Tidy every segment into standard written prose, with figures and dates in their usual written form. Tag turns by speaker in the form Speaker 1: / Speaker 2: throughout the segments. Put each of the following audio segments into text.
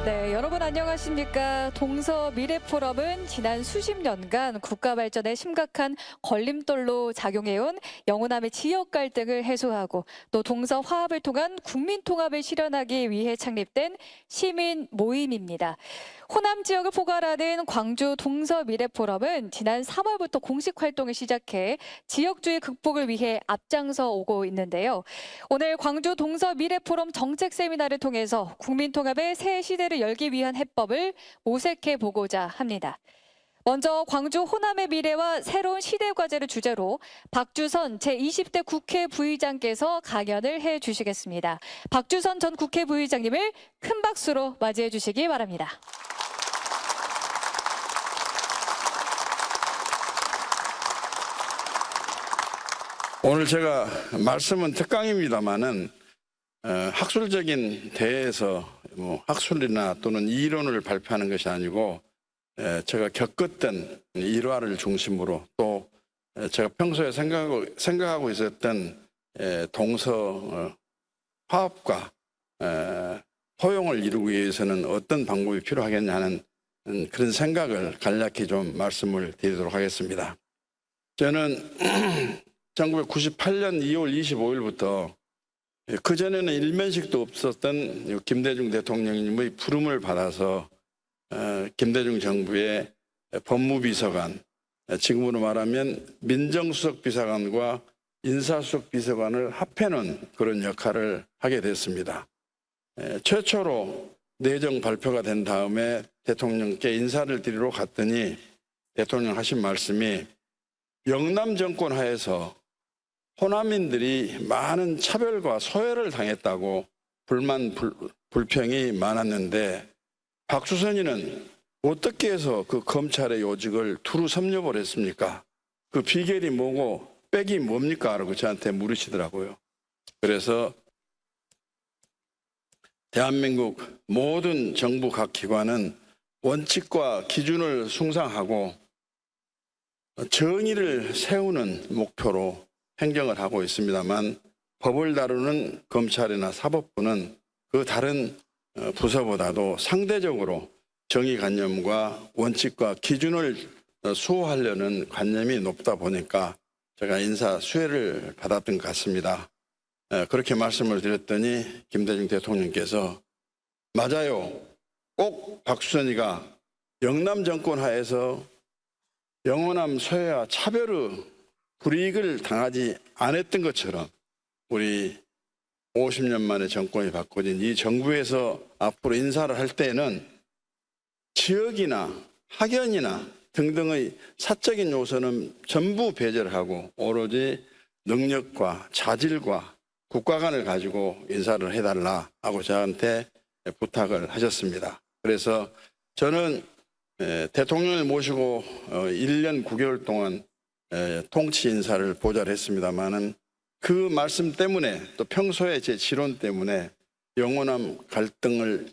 Speaker 1: 네, 여러분 안녕하십니까. 동서미래포럼은 지난 수십 년간 국가 발전에 심각한 걸림돌로 작용해온 영호남의 지역 갈등을 해소하고 또 동서 화합을 통한 국민 통합을 실현하기 위해 창립된 시민 모임입니다. 호남 지역을 포괄하는 광주 동서미래포럼은 지난 3월부터 공식 활동을 시작해 지역주의 극복을 위해 앞장서 오고 있는데요. 오늘 광주 동서미래포럼 정책 세미나를 통해서 국민 통합의 새 시대를 열기 위한 해법을 모색해 보고자 합니다. 먼저 광주 호남의 미래와 새로운 시대 과제를 주제로 박주선 제20대 국회 부의장께서 강연을 해 주시겠습니다. 박주선 전 국회 부의장님을 큰 박수로 맞이해 주시기 바랍니다.
Speaker 2: 오늘 제가 말씀은 특강입니다만은 학술적인 대회에서 학술이나 또는 이론을 발표하는 것이 아니고 제가 겪었던 일화를 중심으로 또 제가 평소에 생각하고 있었던 동서 화합과 포용을 이루기 위해서는 어떤 방법이 필요하겠냐는 그런 생각을 간략히 좀 말씀을 드리도록 하겠습니다. 저는 1998년 2월 25일부터 그전에는 일면식도 없었던 김대중 대통령님의 부름을 받아서 김대중 정부의 법무비서관, 지금으로 말하면 민정수석비서관과 인사수석비서관을 합해놓은 그런 역할을 하게 됐습니다. 최초로 내정 발표가 된 다음에 대통령께 인사를 드리러 갔더니 대통령 하신 말씀이 영남 정권 하에서 호남인들이 많은 차별과 소외를 당했다고 불평이 많았는데 박주선이는 어떻게 해서 그 검찰의 요직을 두루 섭렵을 했습니까? 그 비결이 뭐고 백이 뭡니까? 라고 저한테 물으시더라고요. 그래서 대한민국 모든 정부 각 기관은 원칙과 기준을 숭상하고 정의를 세우는 목표로 행정을 하고 있습니다만 법을 다루는 검찰이나 사법부는 그 다른 부서보다도 상대적으로 정의관념과 원칙과 기준을 수호하려는 관념이 높다 보니까 제가 인사 수혜를 받았던 것 같습니다. 그렇게 말씀을 드렸더니 김대중 대통령께서 맞아요. 꼭 박주선이가 영남 정권 하에서 영호남 소외와 차별의 불이익을 당하지 않았던 것처럼 우리 50년 만에 정권이 바꿔진 이 정부에서 앞으로 인사를 할 때는 지역이나 학연이나 등등의 사적인 요소는 전부 배제를 하고 오로지 능력과 자질과 국가관을 가지고 인사를 해달라 하고 저한테 부탁을 하셨습니다. 그래서 저는 대통령을 모시고 1년 9개월 동안 통치 인사를 보좌를 했습니다마는 그 말씀 때문에 또 평소에 제 지론 때문에 영호남 갈등을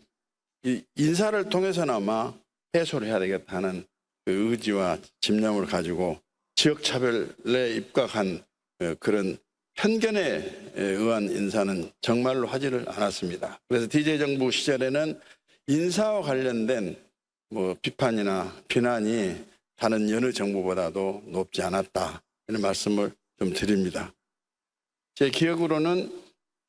Speaker 2: 인사를 통해서나마 해소를 해야 되겠다는 그 의지와 집념을 가지고 지역차별에 입각한 그런 편견에 의한 인사는 정말로 하지를 않았습니다. 그래서 DJ 정부 시절에는 인사와 관련된 비판이나 비난이 다른 여느 정부보다도 높지 않았다 이런 말씀을 좀 드립니다. 제 기억으로는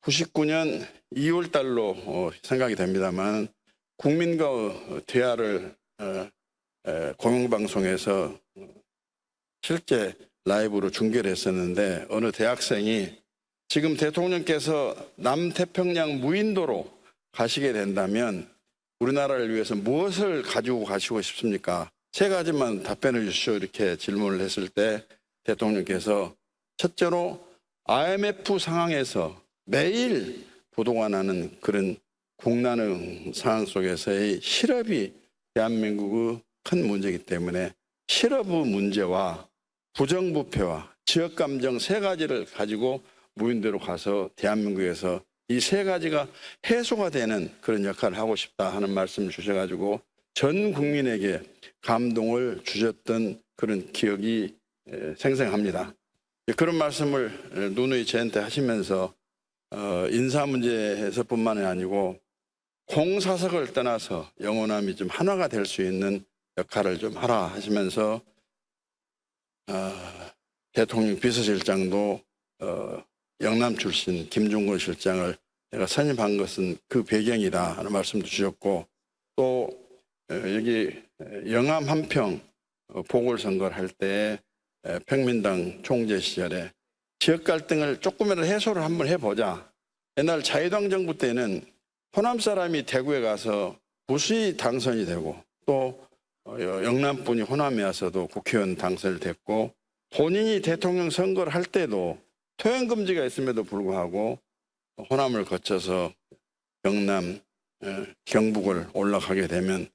Speaker 2: 99년 2월 달로 생각이 됩니다만 국민과의 대화를 공영방송에서 실제 라이브로 중계를 했었는데 어느 대학생이 지금 대통령께서 남태평양 무인도로 가시게 된다면 우리나라를 위해서 무엇을 가지고 가시고 싶습니까? 세 가지만 답변해 주시오 이렇게 질문을 했을 때 대통령께서 첫째로 IMF 상황에서 매일 보도가 나는 그런 국난의 상황 속에서의 실업이 대한민국의 큰 문제이기 때문에 실업의 문제와 부정부패와 지역감정 세 가지를 가지고 무인도로 가서 대한민국에서 이 세 가지가 해소가 되는 그런 역할을 하고 싶다 하는 말씀을 주셔가지고 전 국민에게 감동을 주셨던 그런 기억이 생생합니다. 그런 말씀을 누누이 저한테 하시면서 인사 문제에서뿐만이 아니고 공사석을 떠나서 영호남이 좀 하나가 될 수 있는 역할을 좀 하라 하시면서 대통령 비서실장도 영남 출신 김종건 실장을 내가 선임한 것은 그 배경이다 하는 말씀도 주셨고, 또 여기 영암 한평 보궐선거를 할 때 평민당 총재 시절에 지역 갈등을 조금이라도 해소를 한번 해보자. 옛날 자유당 정부 때는 호남 사람이 대구에 가서 무수히 당선이 되고, 또 영남 분이 호남에 와서도 국회의원 당선이 됐고, 본인이 대통령 선거를 할 때도 토양 금지가 있음에도 불구하고 호남을 거쳐서 경남, 경북을 올라가게 되면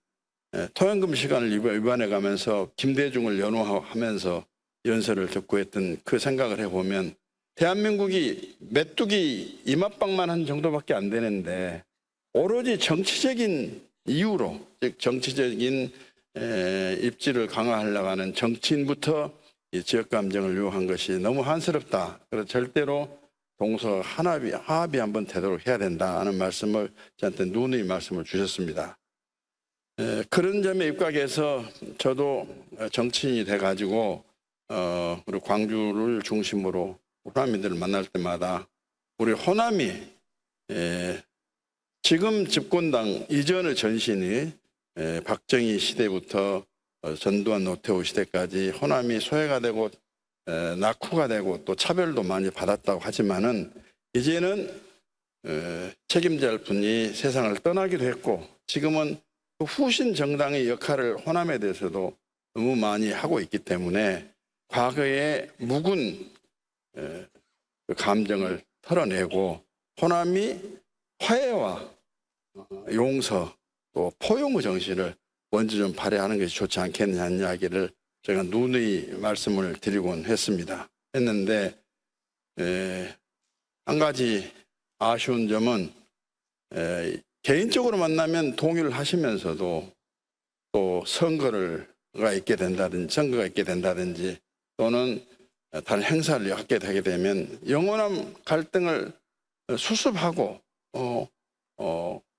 Speaker 2: 토양금 시간을 위반해 가면서 김대중을 연호하면서 연설을 듣고 했던 그 생각을 해보면 대한민국이 메뚜기 이맛방만 한 정도밖에 안 되는데 오로지 정치적인 이유로, 즉 정치적인 입지를 강화하려고 하는 정치인부터 이 지역 감정을 유혹한 것이 너무 한스럽다. 그래서 절대로 동서 화합이 한번 되도록 해야 된다 하는 말씀을 저한테 누누이 말씀을 주셨습니다. 그런 점에 입각해서 저도 정치인이 돼가지고 우리 광주를 중심으로 호남인들을 만날 때마다 우리 호남이 지금 집권당 이전의 전신이 박정희 시대부터 전두환 노태우 시대까지 호남이 소외가 되고 낙후가 되고 또 차별도 많이 받았다고 하지만은 이제는 책임져야 할 분이 세상을 떠나기도 했고, 지금은 후신 정당의 역할을 호남에 대해서도 너무 많이 하고 있기 때문에 과거의 묵은 감정을 털어내고 호남이 화해와 용서 또 포용의 정신을 먼저 좀 발휘하는 것이 좋지 않겠느냐는 이야기를 제가 누누이 말씀을 드리곤 했는데 한 가지 아쉬운 점은 개인적으로 만나면 동의를 하시면서도 또 선거가 있게 된다든지 또는 다른 행사를 갖게 되게 되면 영원한 갈등을 수습하고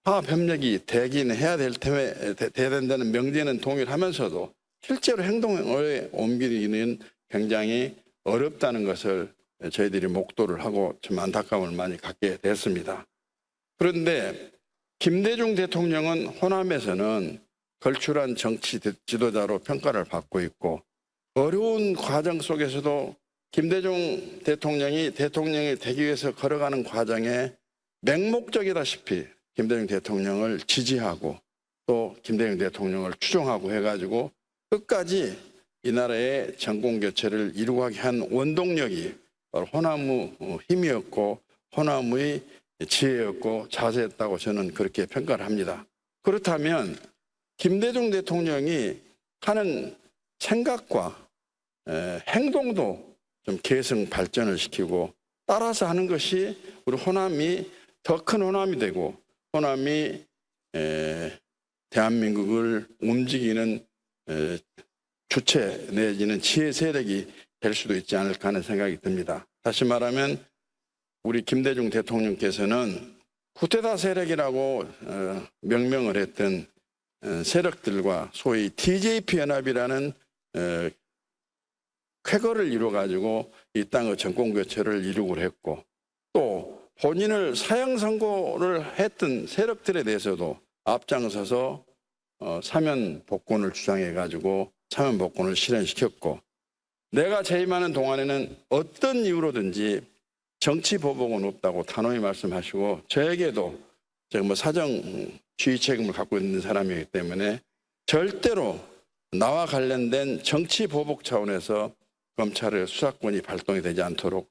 Speaker 2: 화합 협력이 되긴 해야 돼야 된다는 명제는 동의를 하면서도 실제로 행동에 옮기기는 굉장히 어렵다는 것을 저희들이 목도를 하고 좀 안타까움을 많이 갖게 됐습니다. 그런데 김대중 대통령은 호남에서는 걸출한 정치 지도자로 평가를 받고 있고, 어려운 과정 속에서도 김대중 대통령이 되기 위해서 걸어가는 과정에 맹목적이다시피 김대중 대통령을 지지하고 또 김대중 대통령을 추종하고 해가지고 끝까지 이 나라의 정권교체를 이루게 한 원동력이 바로 호남의 힘이었고 호남의 지혜였고 자세였다고 저는 그렇게 평가를 합니다. 그렇다면 김대중 대통령이 하는 생각과 행동도 좀 계승 발전을 시키고 따라서 하는 것이 우리 호남이 더 큰 호남이 되고 호남이 대한민국을 움직이는 주체 내지는 지혜 세력이 될 수도 있지 않을까 하는 생각이 듭니다. 다시 말하면 우리 김대중 대통령께서는 쿠데타 세력이라고 명명을 했던 세력들과 소위 TJP 연합이라는 쾌거를 이루어가지고 이 땅의 정권교체를 이루고 했고, 또 본인을 사형 선고를 했던 세력들에 대해서도 앞장서서 사면 복권을 주장해가지고 사면 복권을 실현시켰고, 내가 재임하는 동안에는 어떤 이유로든지 정치 보복은 없다고 단호히 말씀하시고, 저에게도 제가 사정 지휘 책임을 갖고 있는 사람이기 때문에 절대로 나와 관련된 정치 보복 차원에서 검찰의 수사권이 발동이 되지 않도록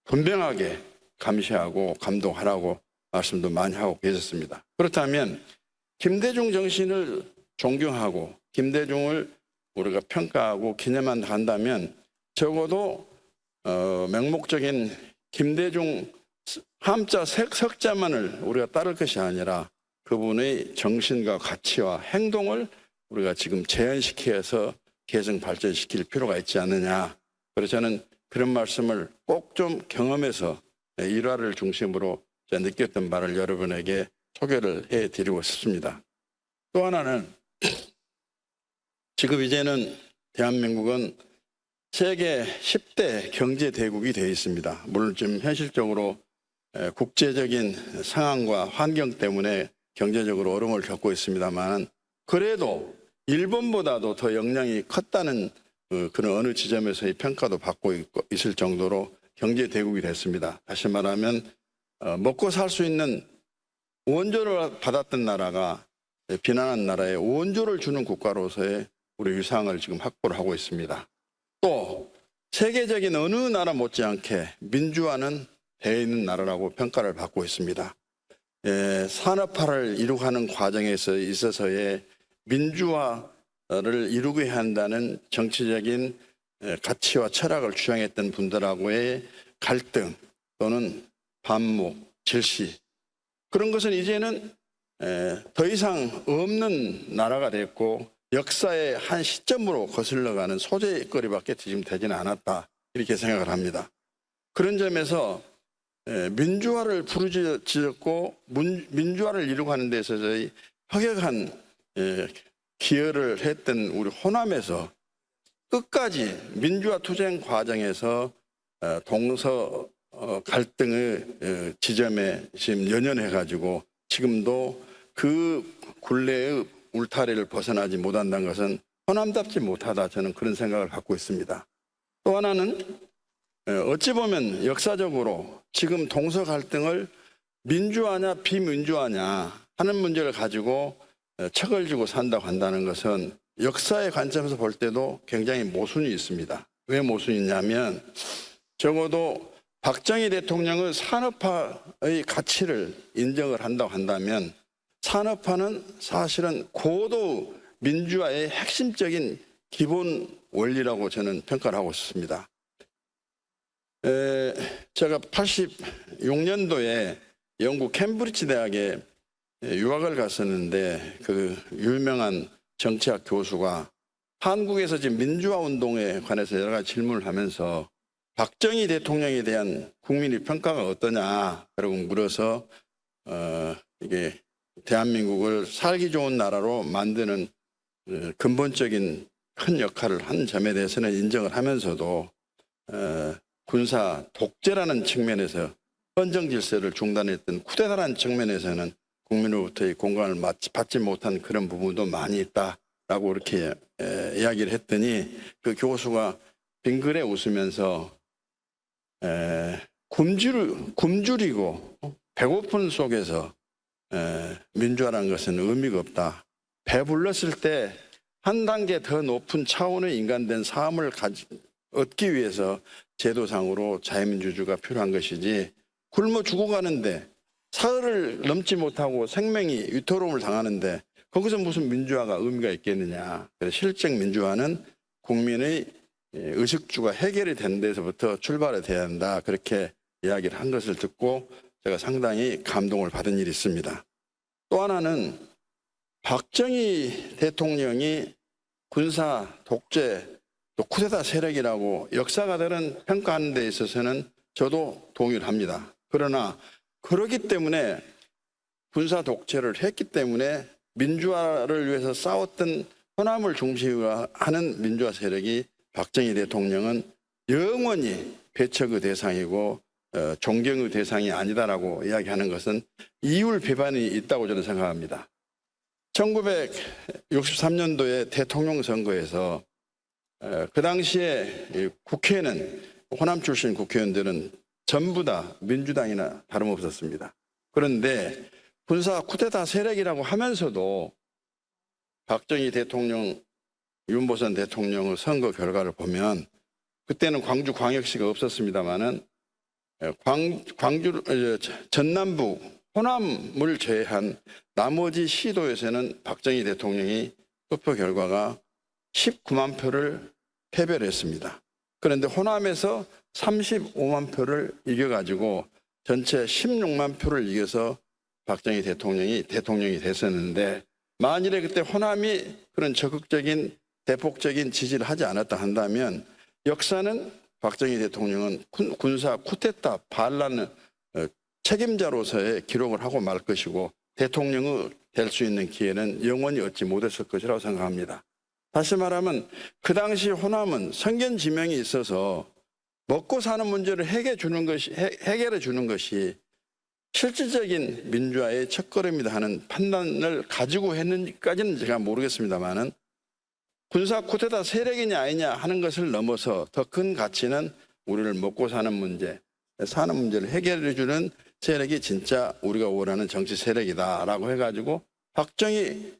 Speaker 2: 분명하게 감시하고 감독하라고 말씀도 많이 하고 계셨습니다. 그렇다면 김대중 정신을 존경하고 김대중을 우리가 평가하고 기념한다 한다면 적어도 맹목적인 김대중 함자 석자만을 우리가 따를 것이 아니라 그분의 정신과 가치와 행동을 우리가 지금 재현시켜서 개성 발전시킬 필요가 있지 않느냐. 그래서 저는 그런 말씀을 꼭 좀 경험해서 일화를 중심으로 제가 느꼈던 바를 여러분에게 소개를 해드리고 싶습니다. 또 하나는 지금 이제는 대한민국은 세계 10대 경제 대국이 되어 있습니다. 물론 지금 현실적으로 국제적인 상황과 환경 때문에 경제적으로 어려움을 겪고 있습니다만, 그래도 일본보다도 더 역량이 컸다는 그런 어느 지점에서의 평가도 받고 있을 정도로 경제 대국이 됐습니다. 다시 말하면 먹고 살 수 있는 원조를 받았던 나라가 비난한 나라에 원조를 주는 국가로서의 우리 위상을 지금 확보를 하고 있습니다. 또 세계적인 어느 나라 못지않게 민주화는 되어 있는 나라라고 평가를 받고 있습니다. 산업화를 이루어가는 과정에 있어서의 민주화를 이루게 한다는 정치적인 가치와 철학을 주장했던 분들하고의 갈등 또는 반목, 질시, 그런 것은 이제는 더 이상 없는 나라가 됐고 역사의 한 시점으로 거슬러가는 소재거리밖에 지금 되지는 않았다, 이렇게 생각을 합니다. 그런 점에서 민주화를 부르짖었고 민주화를 이루고 하는 데 있어서의 혁혁한 기여를 했던 우리 호남에서 끝까지 민주화 투쟁 과정에서 동서 갈등의 지점에 지금 연연해가지고 지금도 그 굴레의 울타리를 벗어나지 못한다는 것은 호남답지 못하다, 저는 그런 생각을 갖고 있습니다. 또 하나는 어찌 보면 역사적으로 지금 동서 갈등을 민주화냐 비민주화냐 하는 문제를 가지고 척을 쥐고 산다고 한다는 것은 역사의 관점에서 볼 때도 굉장히 모순이 있습니다. 왜 모순이 있냐면, 적어도 박정희 대통령의 산업화의 가치를 인정을 한다고 한다면 산업화는 사실은 고도 민주화의 핵심적인 기본 원리라고 저는 평가를 하고 있습니다. 제가 86년도에 영국 캠브리지 대학에 유학을 갔었는데, 그 유명한 정치학 교수가 한국에서 지금 민주화 운동에 관해서 여러 가지 질문을 하면서 박정희 대통령에 대한 국민의 평가가 어떠냐 라고 물어서 이게 대한민국을 살기 좋은 나라로 만드는 근본적인 큰 역할을 한 점에 대해서는 인정을 하면서도 군사 독재라는 측면에서 헌정 질서를 중단했던 쿠데타라는 측면에서는 국민으로부터의 공감을 받지 못한 그런 부분도 많이 있다라고 이렇게 이야기를 했더니, 그 교수가 빙그레 웃으면서 굶주리고 배고픈 속에서 민주화라는 것은 의미가 없다. 배불렀을 때 한 단계 더 높은 차원의 인간된 삶을 얻기 위해서 제도상으로 자유민주주의가 필요한 것이지, 굶어 죽어가는데 사흘을 넘지 못하고 생명이 위태로움을 당하는데 거기서 무슨 민주화가 의미가 있겠느냐. 그래서 실적 민주화는 국민의 의식주가 해결이 된 데서부터 출발이 돼야 한다, 그렇게 이야기를 한 것을 듣고 제가 상당히 감동을 받은 일이 있습니다. 또 하나는 박정희 대통령이 군사 독재 또 쿠데타 세력이라고 역사가들은 평가하는 데 있어서는 저도 동의를 합니다. 그러나 그렇기 때문에 군사 독재를 했기 때문에 민주화를 위해서 싸웠던 호남을 중심으로 하는 민주화 세력이 박정희 대통령은 영원히 배척의 대상이고 존경의 대상이 아니다라고 이야기하는 것은 이율 배반이 있다고 저는 생각합니다. 1963년도에 대통령 선거에서 그 당시에 국회는, 호남 출신 국회의원들은 전부 다 민주당이나 다름없었습니다. 그런데 군사 쿠데타 세력이라고 하면서도 박정희 대통령, 윤보선 대통령의 선거 결과를 보면, 그때는 광주 광역시가 없었습니다마는 전남부 호남을 제외한 나머지 시도에서는 박정희 대통령이 투표 결과가 19만 표를 패배를 했습니다. 그런데 호남에서 35만 표를 이겨가지고 전체 16만 표를 이겨서 박정희 대통령이 됐었는데, 만일에 그때 호남이 그런 적극적인 대폭적인 지지를 하지 않았다 한다면 역사는 박정희 대통령은 군사 쿠데타 반란을 책임자로서의 기록을 하고 말 것이고 대통령이 될 수 있는 기회는 영원히 얻지 못했을 것이라고 생각합니다. 다시 말하면 그 당시 호남은 성견 지명이 있어서 먹고 사는 문제를 해결해 주는 것이 실질적인 민주화의 첫걸음이다 하는 판단을 가지고 했는지까지는 제가 모르겠습니다만은 군사 쿠데타 세력이냐 아니냐 하는 것을 넘어서 더 큰 가치는 우리를 먹고 사는 문제를 해결해 주는 세력이 진짜 우리가 원하는 정치 세력이다라고 해가지고 박정희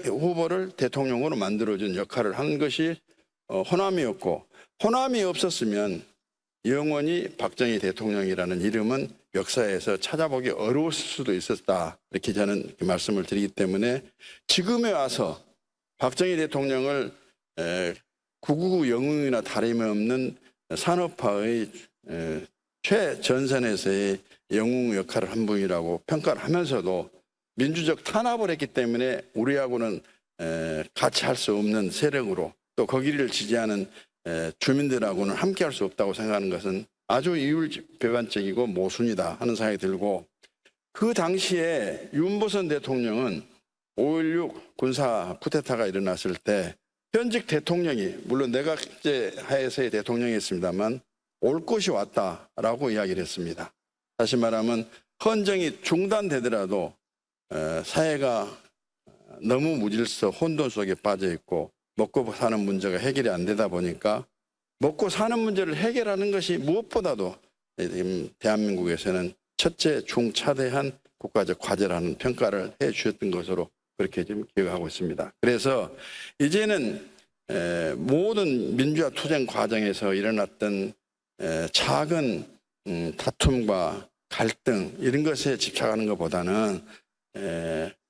Speaker 2: 후보를 대통령으로 만들어준 역할을 한 것이 호남이었고, 호남이 없었으면 영원히 박정희 대통령이라는 이름은 역사에서 찾아보기 어려웠을 수도 있었다. 이렇게 저는 말씀을 드리기 때문에 지금에 와서 박정희 대통령을 999 영웅이나 다름없는 산업화의 최전선에서의 영웅 역할을 한 분이라고 평가를 하면서도 민주적 탄압을 했기 때문에 우리하고는 같이 할 수 없는 세력으로 또 거기를 지지하는 주민들하고는 함께할 수 없다고 생각하는 것은 아주 이율배반적이고 모순이다 하는 생각이 들고, 그 당시에 윤보선 대통령은 5.16 군사 쿠데타가 일어났을 때 현직 대통령이, 물론 내각제 하에서의 대통령이었습니다만 올 것이 왔다라고 이야기를 했습니다. 다시 말하면 헌정이 중단되더라도 사회가 너무 무질서 혼돈 속에 빠져 있고 먹고 사는 문제가 해결이 안 되다 보니까 먹고 사는 문제를 해결하는 것이 무엇보다도 대한민국에서는 첫째 중차대한 국가적 과제라는 평가를 해 주셨던 것으로 그렇게 지금 기억하고 있습니다. 그래서 이제는 모든 민주화 투쟁 과정에서 일어났던 작은 다툼과 갈등 이런 것에 집착하는 것보다는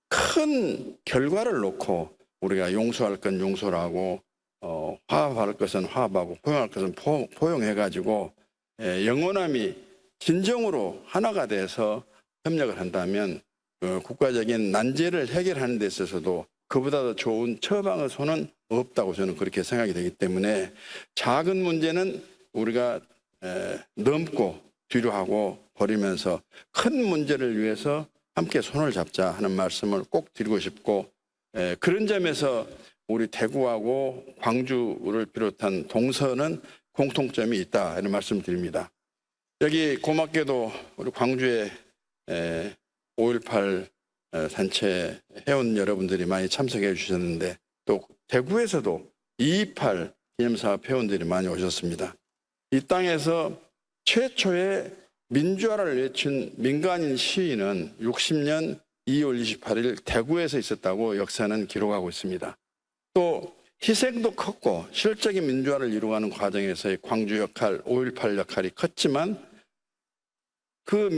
Speaker 2: 큰 결과를 놓고 우리가 용서할 건 용서를 하고 화합할 것은 화합하고 포용할 것은 포용해가지고 영원함이 진정으로 하나가 돼서 협력을 한다면 국가적인 난제를 해결하는 데 있어서도 그보다 더 좋은 처방의 손은 없다고 저는 그렇게 생각이 되기 때문에 작은 문제는 우리가 넘고 뒤로 하고 버리면서 큰 문제를 위해서 함께 손을 잡자 하는 말씀을 꼭 드리고 싶고, 그런 점에서 우리 대구하고 광주를 비롯한 동서는 공통점이 있다 이런 말씀 드립니다. 여기 고맙게도 우리 광주에 5.18 단체 회원 여러분들이 많이 참석해 주셨는데, 또 대구에서도 2.28 기념사업 회원들이 많이 오셨습니다. 이 땅에서 최초의 민주화를 외친 민간인 시위는 60년 2월 28일 대구에서 있었다고 역사는 기록하고 있습니다. 또 희생도 컸고 실적인 민주화를 이루어가는 과정에서의 광주 역할, 5.18 역할이 컸지만 그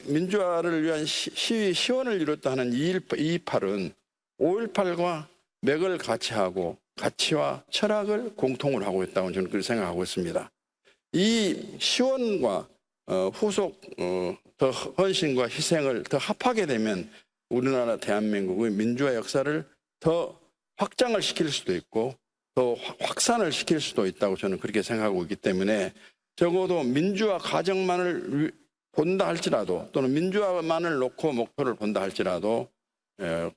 Speaker 2: 민주화를 위한 시위 시원을 이뤘다 하는 2.28은 5.18과 맥을 같이 하고 가치와 철학을 공통으로 하고 있다고 저는 그렇게 생각하고 있습니다. 이 시원과 후속 더 헌신과 희생을 더 합하게 되면 우리나라 대한민국의 민주화 역사를 더 확장을 시킬 수도 있고 더 확산을 시킬 수도 있다고 저는 그렇게 생각하고 있기 때문에 적어도 민주화 과정만을 본다 할지라도 또는 민주화만을 놓고 목표를 본다 할지라도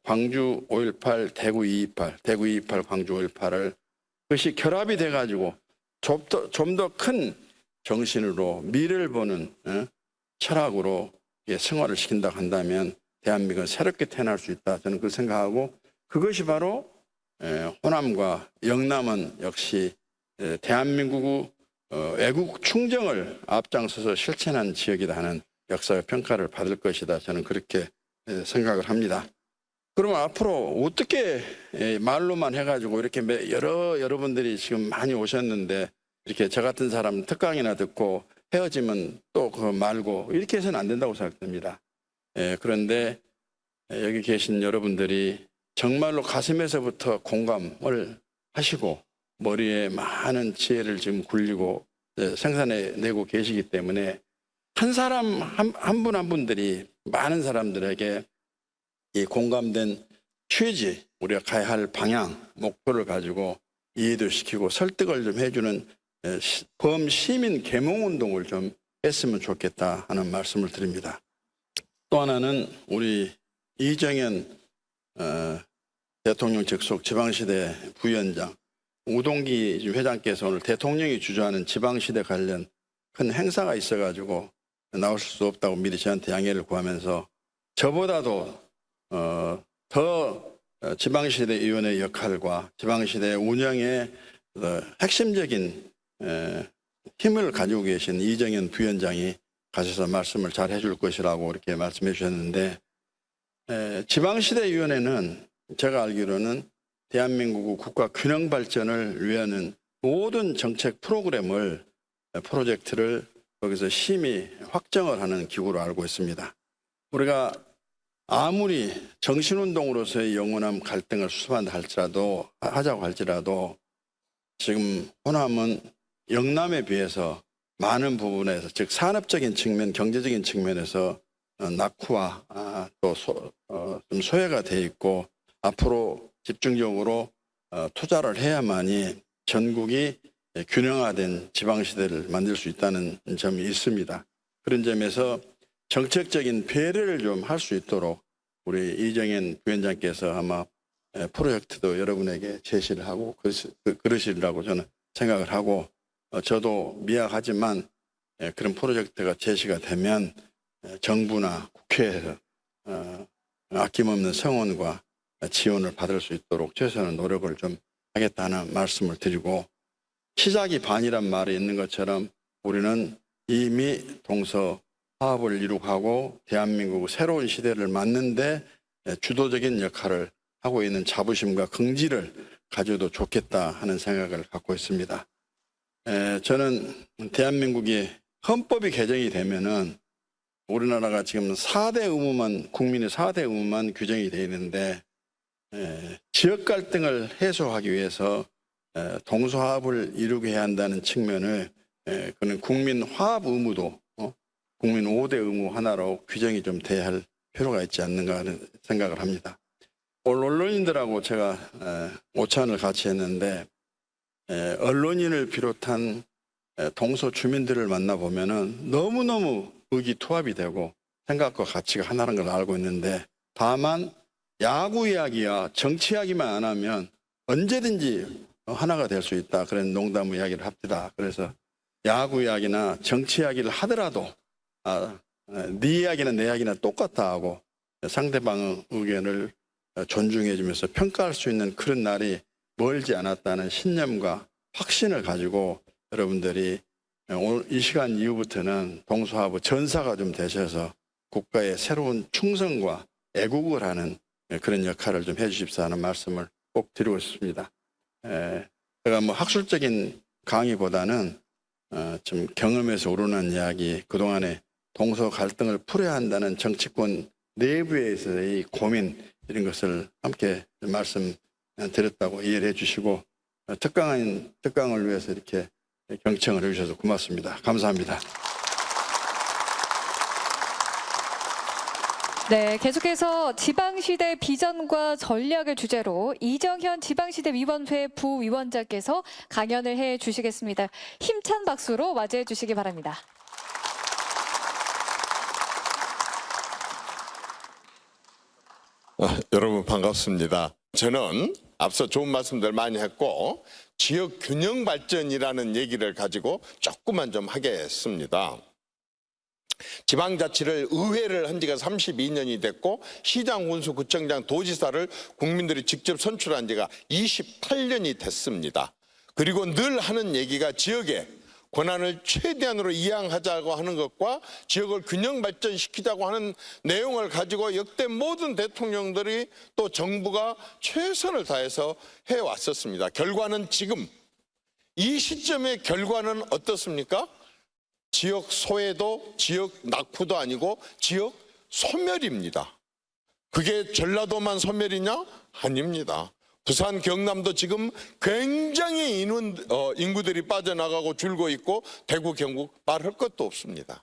Speaker 2: 광주 5.18, 대구 2.28, 대구 2.28, 광주 5.18을 그것이 결합이 돼가지고 좀 더 큰 정신으로 미래를 보는 철학으로 승화를 시킨다 한다면 대한민국은 새롭게 태어날 수 있다. 저는 그렇게 생각하고 그것이 바로 호남과 영남은 역시 대한민국의 애국 충정을 앞장서서 실천한 지역이다 하는 역사의 평가를 받을 것이다. 저는 그렇게 생각을 합니다. 그러면 앞으로 어떻게 말로만 해가지고 이렇게 여러분들이 지금 많이 오셨는데 이렇게 저 같은 사람 특강이나 듣고 헤어지면 또 그거 말고 이렇게 해서는 안 된다고 생각됩니다. 그런데 여기 계신 여러분들이 정말로 가슴에서부터 공감을 하시고 머리에 많은 지혜를 지금 굴리고 생산해내고 계시기 때문에 한 사람 한 분 한 분들이 많은 사람들에게 이 공감된 취지, 우리가 가야 할 방향, 목표를 가지고 이해도 시키고 설득을 좀 해주는 범시민 계몽운동을 좀 했으면 좋겠다 하는 말씀을 드립니다. 또 하나는 우리 이정현 대통령 직속 지방시대 부위원장 우동기 회장께서 오늘 대통령이 주재하는 지방시대 관련 큰 행사가 있어가지고 나오실 수 없다고 미리 저한테 양해를 구하면서 저보다도 더 지방시대위원회 역할과 지방시대 운영의 핵심적인 힘을 가지고 계신 이정현 부위원장이 가셔서 말씀을 잘 해줄 것이라고 이렇게 말씀해 주셨는데, 지방시대위원회는 제가 알기로는 대한민국 국가 균형 발전을 위하는 모든 정책 프로젝트를 거기서 심의 확정을 하는 기구로 알고 있습니다. 우리가 아무리 정신운동으로서의 영원한 갈등을 하자고 할지라도 지금 호남은 영남에 비해서 많은 부분에서, 즉 산업적인 측면, 경제적인 측면에서 낙후와 또 좀 소외가 돼 있고, 앞으로 집중적으로 투자를 해야만이 전국이 균형화된 지방시대를 만들 수 있다는 점이 있습니다. 그런 점에서 정책적인 배려를 좀 할 수 있도록 우리 이정현 부위원장께서 아마 프로젝트도 여러분에게 제시를 하고 그러시리라고 저는 생각을 하고, 저도 미약하지만 그런 프로젝트가 제시가 되면 정부나 국회에서 아낌없는 성원과 지원을 받을 수 있도록 최선의 노력을 좀 하겠다는 말씀을 드리고, 시작이 반이란 말이 있는 것처럼 우리는 이미 동서 화합을 이룩하고 대한민국 새로운 시대를 맞는데 주도적인 역할을 하고 있는 자부심과 긍지를 가져도 좋겠다 하는 생각을 갖고 있습니다. 저는 대한민국이 헌법이 개정이 되면은 우리나라가 지금 4대 의무만, 국민의 4대 의무만 규정이 되어 있는데, 지역 갈등을 해소하기 위해서 동서화합을 이루게 해야 한다는 측면을, 그는 국민 화합 의무도 국민 5대 의무 하나로 규정이 좀 돼야 할 필요가 있지 않는가 하는 생각을 합니다. 오늘 언론인들하고 제가 오찬을 같이 했는데, 언론인을 비롯한 동서 주민들을 만나보면은 너무너무 의기투합이 되고 생각과 가치가 하나라는 걸 알고 있는데, 다만 야구 이야기와 정치 이야기만 안 하면 언제든지 하나가 될 수 있다, 그런 농담 이야기를 합니다. 그래서 야구 이야기나 정치 이야기를 하더라도 네 이야기는 내 이야기나 똑같다 하고 상대방의 의견을 존중해 주면서 평가할 수 있는 그런 날이 멀지 않았다는 신념과 확신을 가지고 여러분들이 오늘 이 시간 이후부터는 동서화합 전사가 좀 되셔서 국가의 새로운 충성과 애국을 하는 그런 역할을 좀 해주십사 하는 말씀을 꼭 드리고 싶습니다. 제가 뭐 학술적인 강의보다는 좀 경험에서 우러난 이야기, 그동안에 동서 갈등을 풀어야 한다는 정치권 내부에서의 고민, 이런 것을 함께 말씀드렸다고 이해를 해주시고, 특강을 위해서 이렇게 경청을 해주셔서 고맙습니다. 감사합니다.
Speaker 1: 네, 계속해서 지방시대 비전과 전략을 주제로 이정현 지방시대위원회 부위원장께서 강연을 해 주시겠습니다. 힘찬 박수로 맞이해 주시기 바랍니다.
Speaker 3: 여러분 반갑습니다. 저는 앞서 좋은 말씀들 많이 했고 지역 균형 발전이라는 얘기를 가지고 조금만 좀 하겠습니다. 지방자치를 의회를 한 지가 32년이 됐고 시장, 군수, 구청장, 도지사를 국민들이 직접 선출한 지가 28년이 됐습니다. 그리고 늘 하는 얘기가 지역에 권한을 최대한으로 이양하자고 하는 것과 지역을 균형 발전시키자고 하는 내용을 가지고 역대 모든 대통령들이 또 정부가 최선을 다해서 해왔었습니다. 결과는 지금 이 시점의 결과는 어떻습니까? 지역 소외도 지역 낙후도 아니고 지역 소멸입니다. 그게 전라도만 소멸이냐? 아닙니다. 부산, 경남도 지금 굉장히 인구들이 빠져나가고 줄고 있고 대구, 경북 말할 것도 없습니다.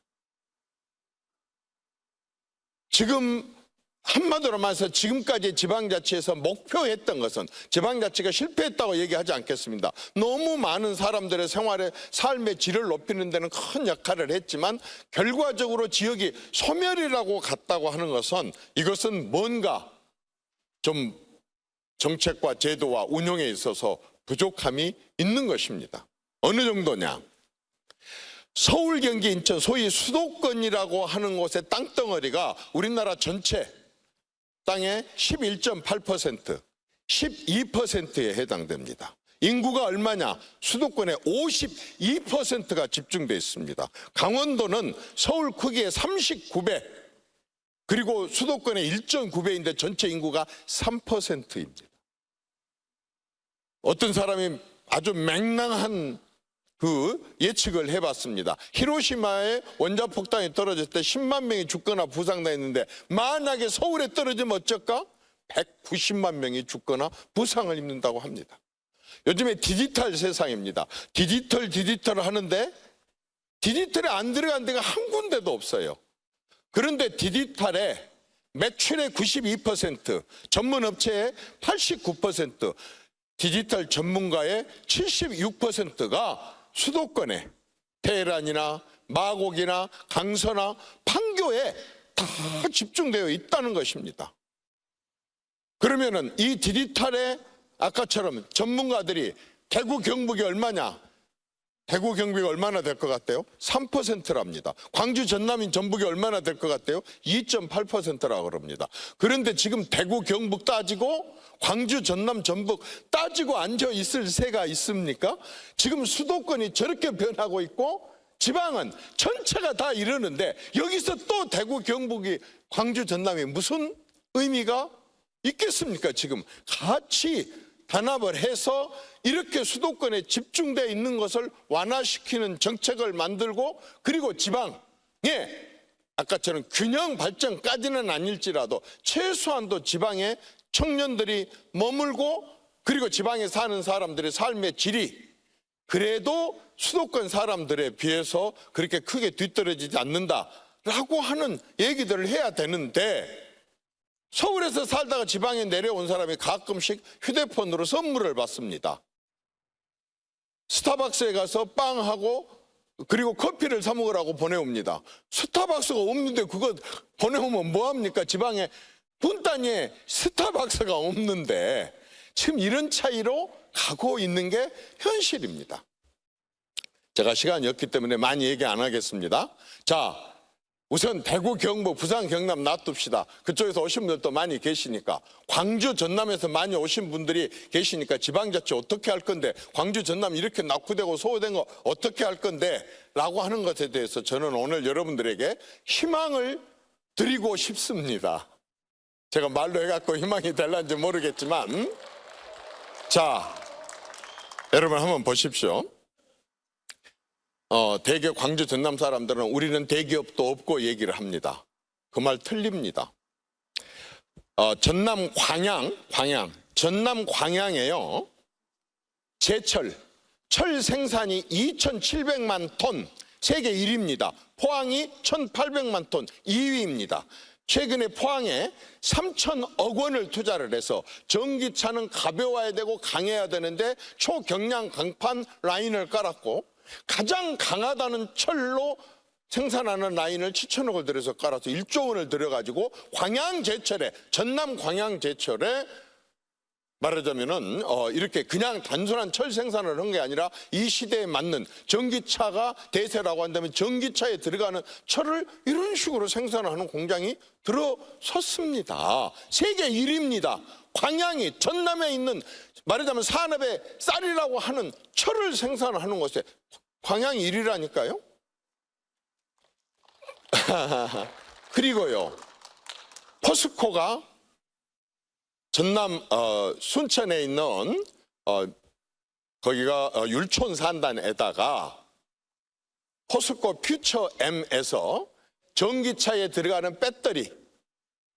Speaker 3: 지금 한마디로 말해서 지금까지 지방자치에서 목표했던 것은, 지방자치가 실패했다고 얘기하지 않겠습니다. 너무 많은 사람들의 생활의 삶의 질을 높이는 데는 큰 역할을 했지만 결과적으로 지역이 소멸이라고 갔다고 하는 것은, 이것은 뭔가 좀 정책과 제도와 운영에 있어서 부족함이 있는 것입니다. 어느 정도냐? 서울, 경기, 인천, 소위 수도권이라고 하는 곳의 땅덩어리가 우리나라 전체 땅의 11.8%, 12%에 해당됩니다. 인구가 얼마냐? 수도권의 52%가 집중되어 있습니다. 강원도는 서울 크기의 39배, 그리고 수도권의 1.9배인데 전체 인구가 3%입니다. 어떤 사람이 아주 맹랑한 그 예측을 해봤습니다. 히로시마에 원자폭탄이 떨어졌을 때 10만 명이 죽거나 부상당했는데 만약에 서울에 떨어지면 어쩔까? 190만 명이 죽거나 부상을 입는다고 합니다. 요즘에 디지털 세상입니다. 디지털 하는데 디지털에 안 들어간 데가 한 군데도 없어요. 그런데 디지털에 매출의 92%, 전문 업체의 89%, 디지털 전문가의 76%가 수도권에 테헤란이나 마곡이나 강서나 판교에 다 집중되어 있다는 것입니다. 그러면은 이 디지털에 아까처럼 전문가들이 대구 경북이 얼마냐? 대구 경북이 얼마나 될 것 같아요? 3%랍니다. 광주 전남인 전북이 얼마나 될 것 같아요? 2.8%라고 그럽니다. 그런데 지금 대구 경북 따지고 광주 전남 전북 따지고 앉아 있을 새가 있습니까? 지금 수도권이 저렇게 변하고 있고 지방은 전체가 다 이러는데 여기서 또 대구 경북이 광주 전남이 무슨 의미가 있겠습니까? 지금 같이 단합을 해서 이렇게 수도권에 집중되어 있는 것을 완화시키는 정책을 만들고, 그리고 지방에 아까처럼 균형 발전까지는 아닐지라도 최소한도 지방에 청년들이 머물고, 그리고 지방에 사는 사람들의 삶의 질이 그래도 수도권 사람들에 비해서 그렇게 크게 뒤떨어지지 않는다라고 하는 얘기들을 해야 되는데, 서울에서 살다가 지방에 내려온 사람이 가끔씩 휴대폰으로 선물을 받습니다. 스타벅스에 가서 빵하고 그리고 커피를 사 먹으라고 보내옵니다. 스타벅스가 없는데 그거 보내오면 뭐합니까? 지방에 분 단위에 스타벅스가 없는데 지금 이런 차이로 가고 있는 게 현실입니다. 제가 시간이 없기 때문에 많이 얘기 안 하겠습니다. 자, 우선 대구, 경북, 부산, 경남 놔둡시다. 그쪽에서 오신 분들도 많이 계시니까. 광주, 전남에서 많이 오신 분들이 계시니까 지방자치 어떻게 할 건데, 광주, 전남 이렇게 낙후되고 소외된 거 어떻게 할 건데 라고 하는 것에 대해서 저는 오늘 여러분들에게 희망을 드리고 싶습니다. 제가 말로 해갖고 희망이 될런지 모르겠지만, 자, 여러분 한번 보십시오. 대기업 광주 전남 사람들은 우리는 대기업도 없고 얘기를 합니다. 그 말 틀립니다. 전남 광양에요. 제철, 철 생산이 2,700만 톤, 세계 1위입니다. 포항이 1,800만 톤, 2위입니다. 최근에 포항에 3,000억 원을 투자를 해서 전기차는 가벼워야 되고 강해야 되는데 초경량 강판 라인을 깔았고, 가장 강하다는 철로 생산하는 라인을 7천억을 들여서 깔아서 1조 원을 들여가지고 광양제철에, 전남 광양제철에 말하자면은 이렇게 그냥 단순한 철 생산을 한 게 아니라 이 시대에 맞는 전기차가 대세라고 한다면 전기차에 들어가는 철을 이런 식으로 생산하는 공장이 들어섰습니다. 세계 1위입니다. 광양이 전남에 있는 말하자면 산업의 쌀이라고 하는 철을 생산하는 곳에 광양이 1위라니까요. 그리고요, 포스코가 전남 순천에 있는 거기가 율촌 산단에다가 포스코 퓨처 M에서 전기차에 들어가는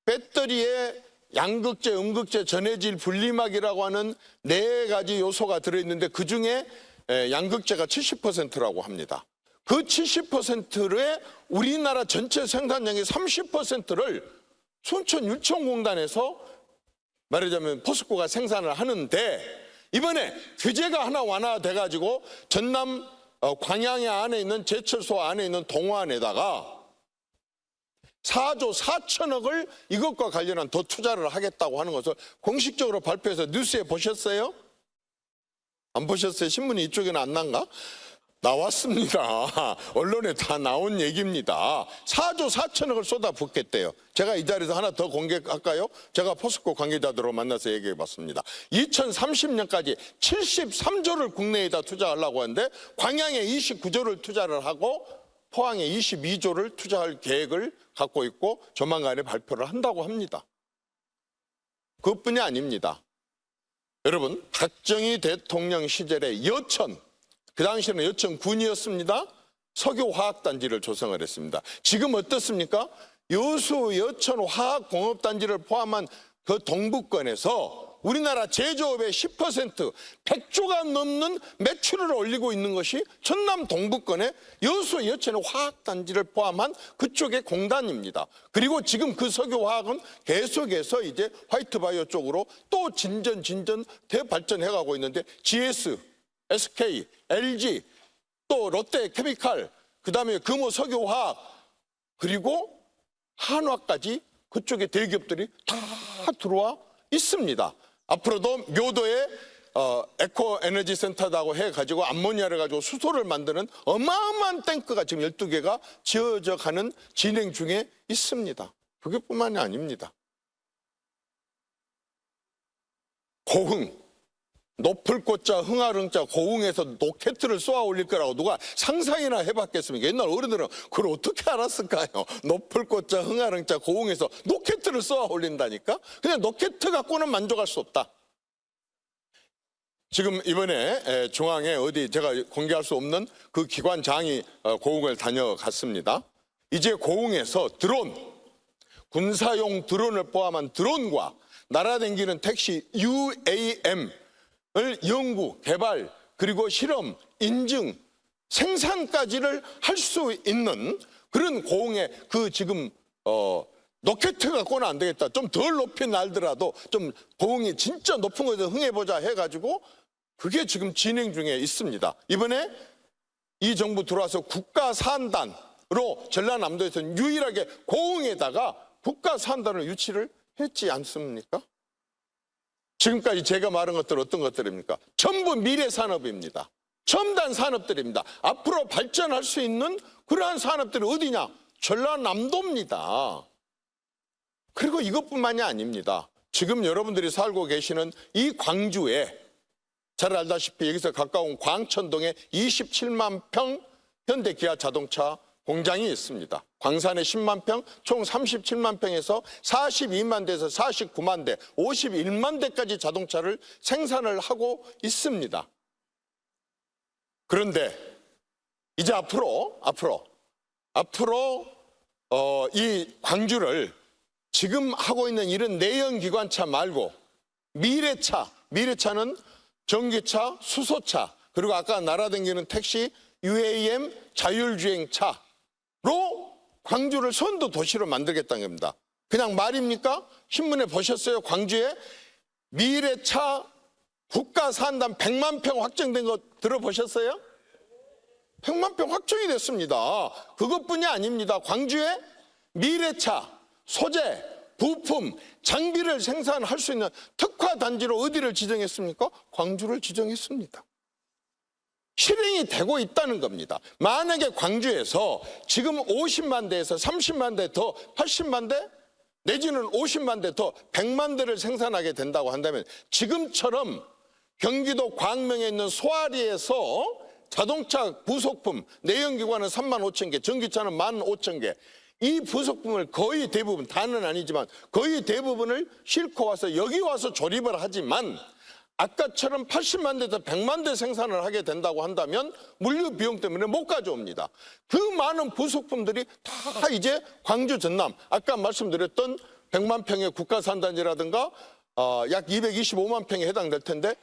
Speaker 3: 배터리에 양극재, 음극재, 전해질, 분리막이라고 하는 4가지 요소가 들어있는데 그중에 양극재가 70%라고 합니다. 그 70%의 우리나라 전체 생산량의 30%를 순천 율천공단에서 말하자면 포스코가 생산을 하는데 이번에 규제가 하나 완화돼 가지고 전남 광양에 안에 있는 제철소 안에 있는 동호안에다가 4조 4천억을 이것과 관련한 더 투자를 하겠다고 하는 것을 공식적으로 발표해서 뉴스에 보셨어요? 안 보셨어요? 신문이 이쪽에는 안 난가? 나왔습니다. 언론에 다 나온 얘기입니다. 4조 4천억을 쏟아붓겠대요. 제가 이 자리에서 하나 더 공개할까요? 제가 포스코 관계자들로 만나서 얘기해 봤습니다. 2030년까지 73조를 국내에다 투자하려고 하는데 광양에 29조를 투자를 하고 포항에 22조를 투자할 계획을 갖고 있고 조만간에 발표를 한다고 합니다. 그것뿐이 아닙니다. 여러분, 박정희 대통령 시절에 여천, 그 당시에는 여천군이었습니다. 석유화학단지를 조성을 했습니다. 지금 어떻습니까? 여수 여천화학공업단지를 포함한 그 동부권에서 우리나라 제조업의 10%, 100조가 넘는 매출을 올리고 있는 것이 전남 동부권의 여수 여천의 화학단지를 포함한 그쪽의 공단입니다. 그리고 지금 그 석유화학은 계속해서 이제 화이트바이오 쪽으로 또 진전 대발전해가고 있는데 GS, SK, LG, 또 롯데케미칼, 그다음에 금호석유화학, 그리고 한화까지 그쪽에 대기업들이 다 들어와 있습니다. 앞으로도 묘도에 에코 에너지 센터라고 해가지고 암모니아를 가지고 수소를 만드는 어마어마한 탱크가 지금 12개가 지어져 가는 진행 중에 있습니다. 그것뿐만이 아닙니다. 고흥, 높을 꽃자 흥하릉자 고흥에서 로켓을 쏘아 올릴 거라고 누가 상상이나 해봤겠습니까? 옛날 어른들은 그걸 어떻게 알았을까요? 높을 꽃자 흥하릉자 고흥에서 로켓을 쏘아 올린다니까? 그냥 로켓 갖고는 만족할 수 없다. 지금 이번에 중앙에 어디 제가 공개할 수 없는 그 기관장이 고흥을 다녀갔습니다. 이제 고흥에서 드론, 군사용 드론을 포함한 드론과 날아다니는 택시 UAM 을 연구, 개발, 그리고 실험, 인증, 생산까지를 할 수 있는 그런 고흥의 그 지금 로켓 갖고는 안 되겠다. 좀 덜 높이 날더라도 좀 고흥이 진짜 높은 곳에서 흥해보자 해가지고 그게 지금 진행 중에 있습니다. 이번에 이 정부 들어와서 국가산단으로 전라남도에서는 유일하게 고흥에다가 국가산단을 유치를 했지 않습니까? 지금까지 제가 말한 것들 어떤 것들입니까? 전부 미래 산업입니다. 첨단 산업들입니다. 앞으로 발전할 수 있는 그러한 산업들이 어디냐? 전라남도입니다. 그리고 이것뿐만이 아닙니다. 지금 여러분들이 살고 계시는 이 광주에 잘 알다시피 여기서 가까운 광천동에 27만 평 현대 기아 자동차 공장이 있습니다. 광산에 10만 평, 총 37만 평에서 42만 대에서 49만 대, 51만 대까지 자동차를 생산을 하고 있습니다. 그런데 이제 앞으로 이 광주를 지금 하고 있는 이런 내연기관차 말고 미래차는 전기차, 수소차, 그리고 아까 날아다니는 택시, UAM, 자율주행차 로 광주를 선도 도시로 만들겠다는 겁니다. 그냥 말입니까? 신문에 보셨어요? 광주에 미래차 국가산단 100만 평 확정된 거 들어보셨어요? 100만 평 확정이 됐습니다. 그것뿐이 아닙니다. 광주에 미래차, 소재, 부품, 장비를 생산할 수 있는 특화단지로 어디를 지정했습니까? 광주를 지정했습니다. 실행이 되고 있다는 겁니다. 만약에 광주에서 지금 50만 대에서 30만 대 더 80만 대 내지는 50만 대 더 100만 대를 생산하게 된다고 한다면 지금처럼 경기도 광명에 있는 소아리에서 자동차 부속품 내연기관은 3만 5천 개, 전기차는 1만 5천 개 이 부속품을 거의 대부분 다는 아니지만 거의 대부분을 싣고 와서 여기 와서 조립을 하지만 아까처럼 80만 대에서 100만 대 생산을 하게 된다고 한다면 물류 비용 때문에 못 가져옵니다. 그 많은 부속품들이 다 이제 광주 전남 아까 말씀드렸던 100만 평의 국가산단지라든가 약 225만 평에 해당될 텐데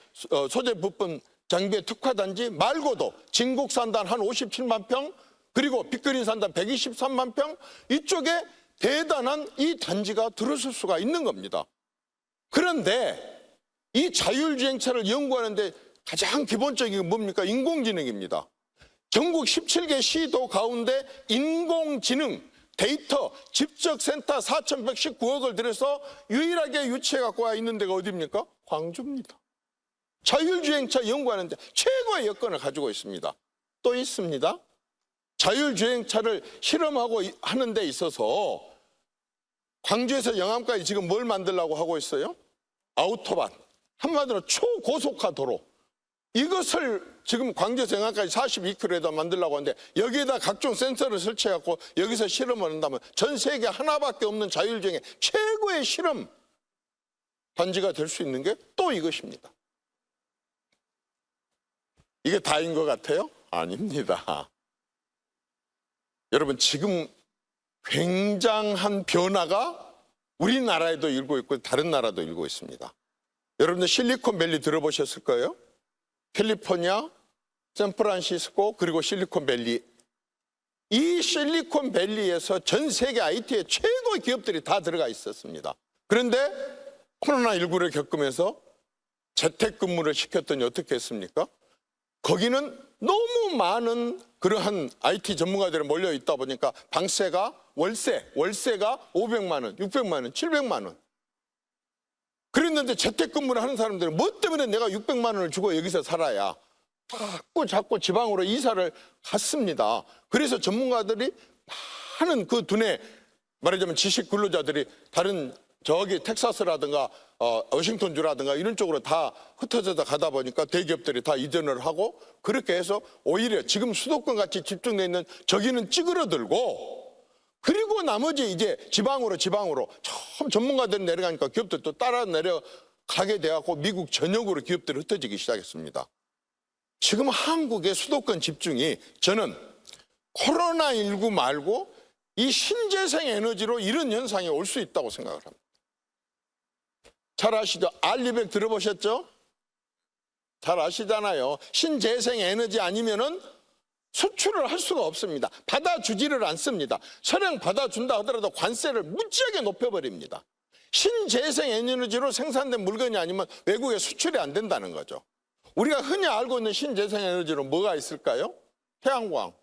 Speaker 3: 소재 부품 장비의 특화단지 말고도 진국산단 한 57만 평 그리고 빅그린 산단 123만 평 이쪽에 대단한 이 단지가 들어설 수가 있는 겁니다. 그런데 이 자율주행차를 연구하는데 가장 기본적인 게 뭡니까? 인공지능입니다. 전국 17개 시도 가운데 인공지능 데이터 집적센터 4,119억을 들여서 유일하게 유치해 갖고 와 있는 데가 어디입니까? 광주입니다. 자율주행차 연구하는데 최고의 여건을 가지고 있습니다. 또 있습니다. 자율주행차를 실험하고 하는 데 있어서 광주에서 영암까지 지금 뭘 만들려고 하고 있어요? 아우토반, 한마디로 초고속화 도로. 이것을 지금 광주에서 영암까지 42km에다 만들려고 하는데 여기에다 각종 센서를 설치해갖고 여기서 실험을 한다면 전 세계 하나밖에 없는 자율주행의 최고의 실험 단지가 될 수 있는 게 또 이것입니다. 이게 다인 것 같아요? 아닙니다. 여러분, 지금 굉장한 변화가 우리나라에도 일고 있고 다른 나라도 일고 있습니다. 여러분들 실리콘밸리 들어보셨을 거예요? 캘리포니아, 샌프란시스코, 그리고 실리콘밸리. 이 실리콘밸리에서 전 세계 IT의 최고의 기업들이 다 들어가 있었습니다. 그런데 코로나19를 겪으면서 재택근무를 시켰더니 어떻게 했습니까? 거기는 너무 많은 그러한 IT 전문가들이 몰려 있다 보니까 방세가 월세가 500만 원, 600만 원, 700만 원. 그랬는데 재택근무를 하는 사람들은 뭐 때문에 내가 600만 원을 주고 여기서 살아야 자꾸 지방으로 이사를 갔습니다. 그래서 전문가들이 많은 그 두뇌, 말하자면 지식 근로자들이 다른 저기 텍사스라든가 워싱턴주라든가 이런 쪽으로 다 흩어져서 가다 보니까 대기업들이 다 이전을 하고 그렇게 해서 오히려 지금 수도권 같이 집중되어 있는 저기는 찌그러들고 그리고 나머지 이제 지방으로 처음 전문가들이 내려가니까 기업들도 따라 내려가게 돼갖고 미국 전역으로 기업들이 흩어지기 시작했습니다. 지금 한국의 수도권 집중이 저는 코로나19 말고 이 신재생 에너지로 이런 현상이 올 수 있다고 생각을 합니다. 잘 아시죠? 알리백 들어보셨죠? 잘 아시잖아요. 신재생 에너지 아니면은 수출을 할 수가 없습니다. 받아주지를 않습니다. 설령 받아준다 하더라도 관세를 무지하게 높여버립니다. 신재생 에너지로 생산된 물건이 아니면 외국에 수출이 안 된다는 거죠. 우리가 흔히 알고 있는 신재생 에너지로 뭐가 있을까요? 태양광,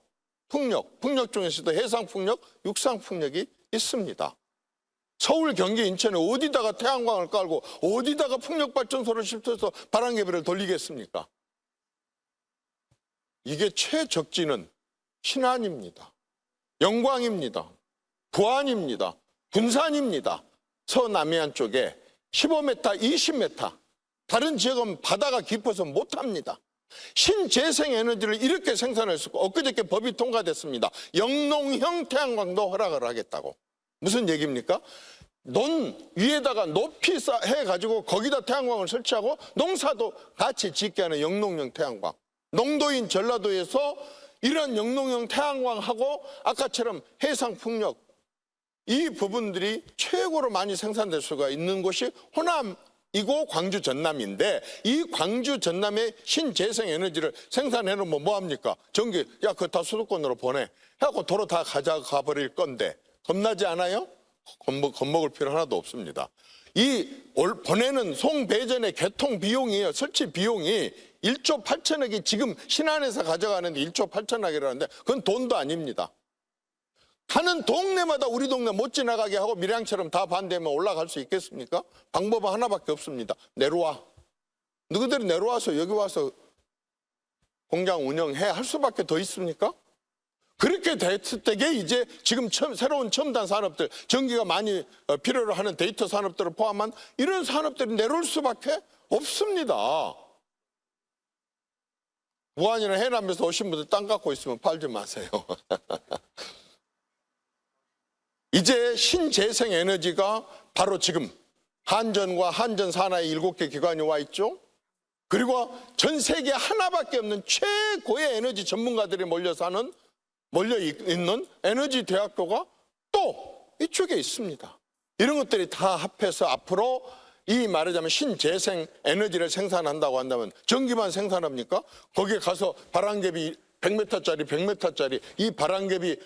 Speaker 3: 풍력 중에서도 해상풍력, 육상풍력이 있습니다. 서울, 경기, 인천에 어디다가 태양광을 깔고 어디다가 풍력발전소를 시설해서 바람개비를 돌리겠습니까? 이게 최적지는 신안입니다. 영광입니다. 부안입니다. 군산입니다. 서남해안 쪽에 15m, 20m. 다른 지역은 바다가 깊어서 못합니다. 신재생 에너지를 이렇게 생산할 수 있고 엊그저께 법이 통과됐습니다. 영농형 태양광도 허락을 하겠다고. 무슨 얘기입니까? 논 위에다가 높이 해가지고 거기다 태양광을 설치하고 농사도 같이 짓게 하는 영농형 태양광. 농도인 전라도에서 이런 영농형 태양광하고 아까처럼 해상풍력 이 부분들이 최고로 많이 생산될 수가 있는 곳이 호남이고 광주 전남인데 이 광주 전남의 신재생 에너지를 생산해 놓으면 뭐합니까? 전기 야 그거 다 수도권으로 보내 해갖고 도로 다 가져가 버릴 건데 겁나지 않아요? 겁먹을 필요 하나도 없습니다. 이 보내는 송배전의 개통 비용이에요. 설치 비용이 1조 8천억이 지금 신안에서 가져가는데 1조 8천억이라는데 그건 돈도 아닙니다. 가는 동네마다 우리 동네 못 지나가게 하고 밀양처럼 다 반대하면 올라갈 수 있겠습니까? 방법은 하나밖에 없습니다. 내려와. 너희들이 내려와서 여기 와서 공장 운영해 할 수밖에 더 있습니까? 그렇게 됐을 때에 이제 지금 새로운 첨단 산업들, 전기가 많이 필요로 하는 데이터 산업들을 포함한 이런 산업들이 내려올 수밖에 없습니다. 무안이나 해남에서 오신 분들 땅 갖고 있으면 팔지 마세요. 이제 신재생 에너지가 바로 지금 한전과 한전 산하의 7개 기관이 와 있죠. 그리고 전 세계 하나밖에 없는 최고의 에너지 전문가들이 몰려 있는 에너지 대학교가 또 이쪽에 있습니다. 이런 것들이 다 합해서 앞으로 이 말하자면 신재생 에너지를 생산한다고 한다면 전기만 생산합니까? 거기에 가서 바람개비 100m짜리 이 바람개비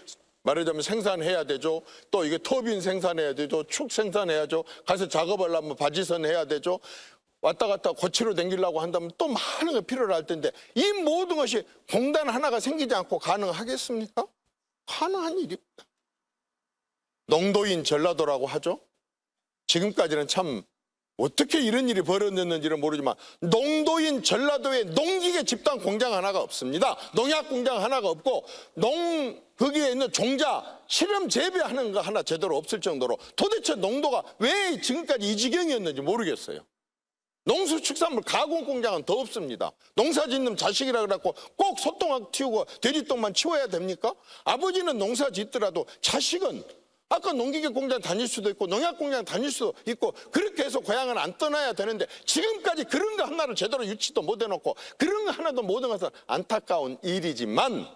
Speaker 3: 말하자면 생산해야 되죠. 또 이게 터빈 생산해야 되죠. 축 생산해야죠. 가서 작업을 하면 바지선 해야 되죠. 왔다 갔다 고치로 댕기려고 한다면 또 많은 게 필요로 할 텐데 이 모든 것이 공단 하나가 생기지 않고 가능하겠습니까? 가능한 일입니다. 농도인 전라도라고 하죠. 지금까지는 참 어떻게 이런 일이 벌어졌는지는 모르지만 농도인 전라도에 농기계 집단 공장 하나가 없습니다. 농약 공장 하나가 없고 거기에 있는 종자 실험 재배하는 거 하나 제대로 없을 정도로 도대체 농도가 왜 지금까지 이 지경이었는지 모르겠어요. 농수축산물 가공 공장은 더 없습니다. 농사 짓는 자식이라 그래갖고 꼭 소똥 튀우고 돼지똥만 치워야 됩니까? 아버지는 농사 짓더라도 자식은 아까 농기계 공장 다닐 수도 있고 농약 공장 다닐 수도 있고 그렇게 해서 고향을 안 떠나야 되는데 지금까지 그런 거 하나를 제대로 유치도 못 해놓고 그런 거 하나도 못 해서 안타까운 일이지만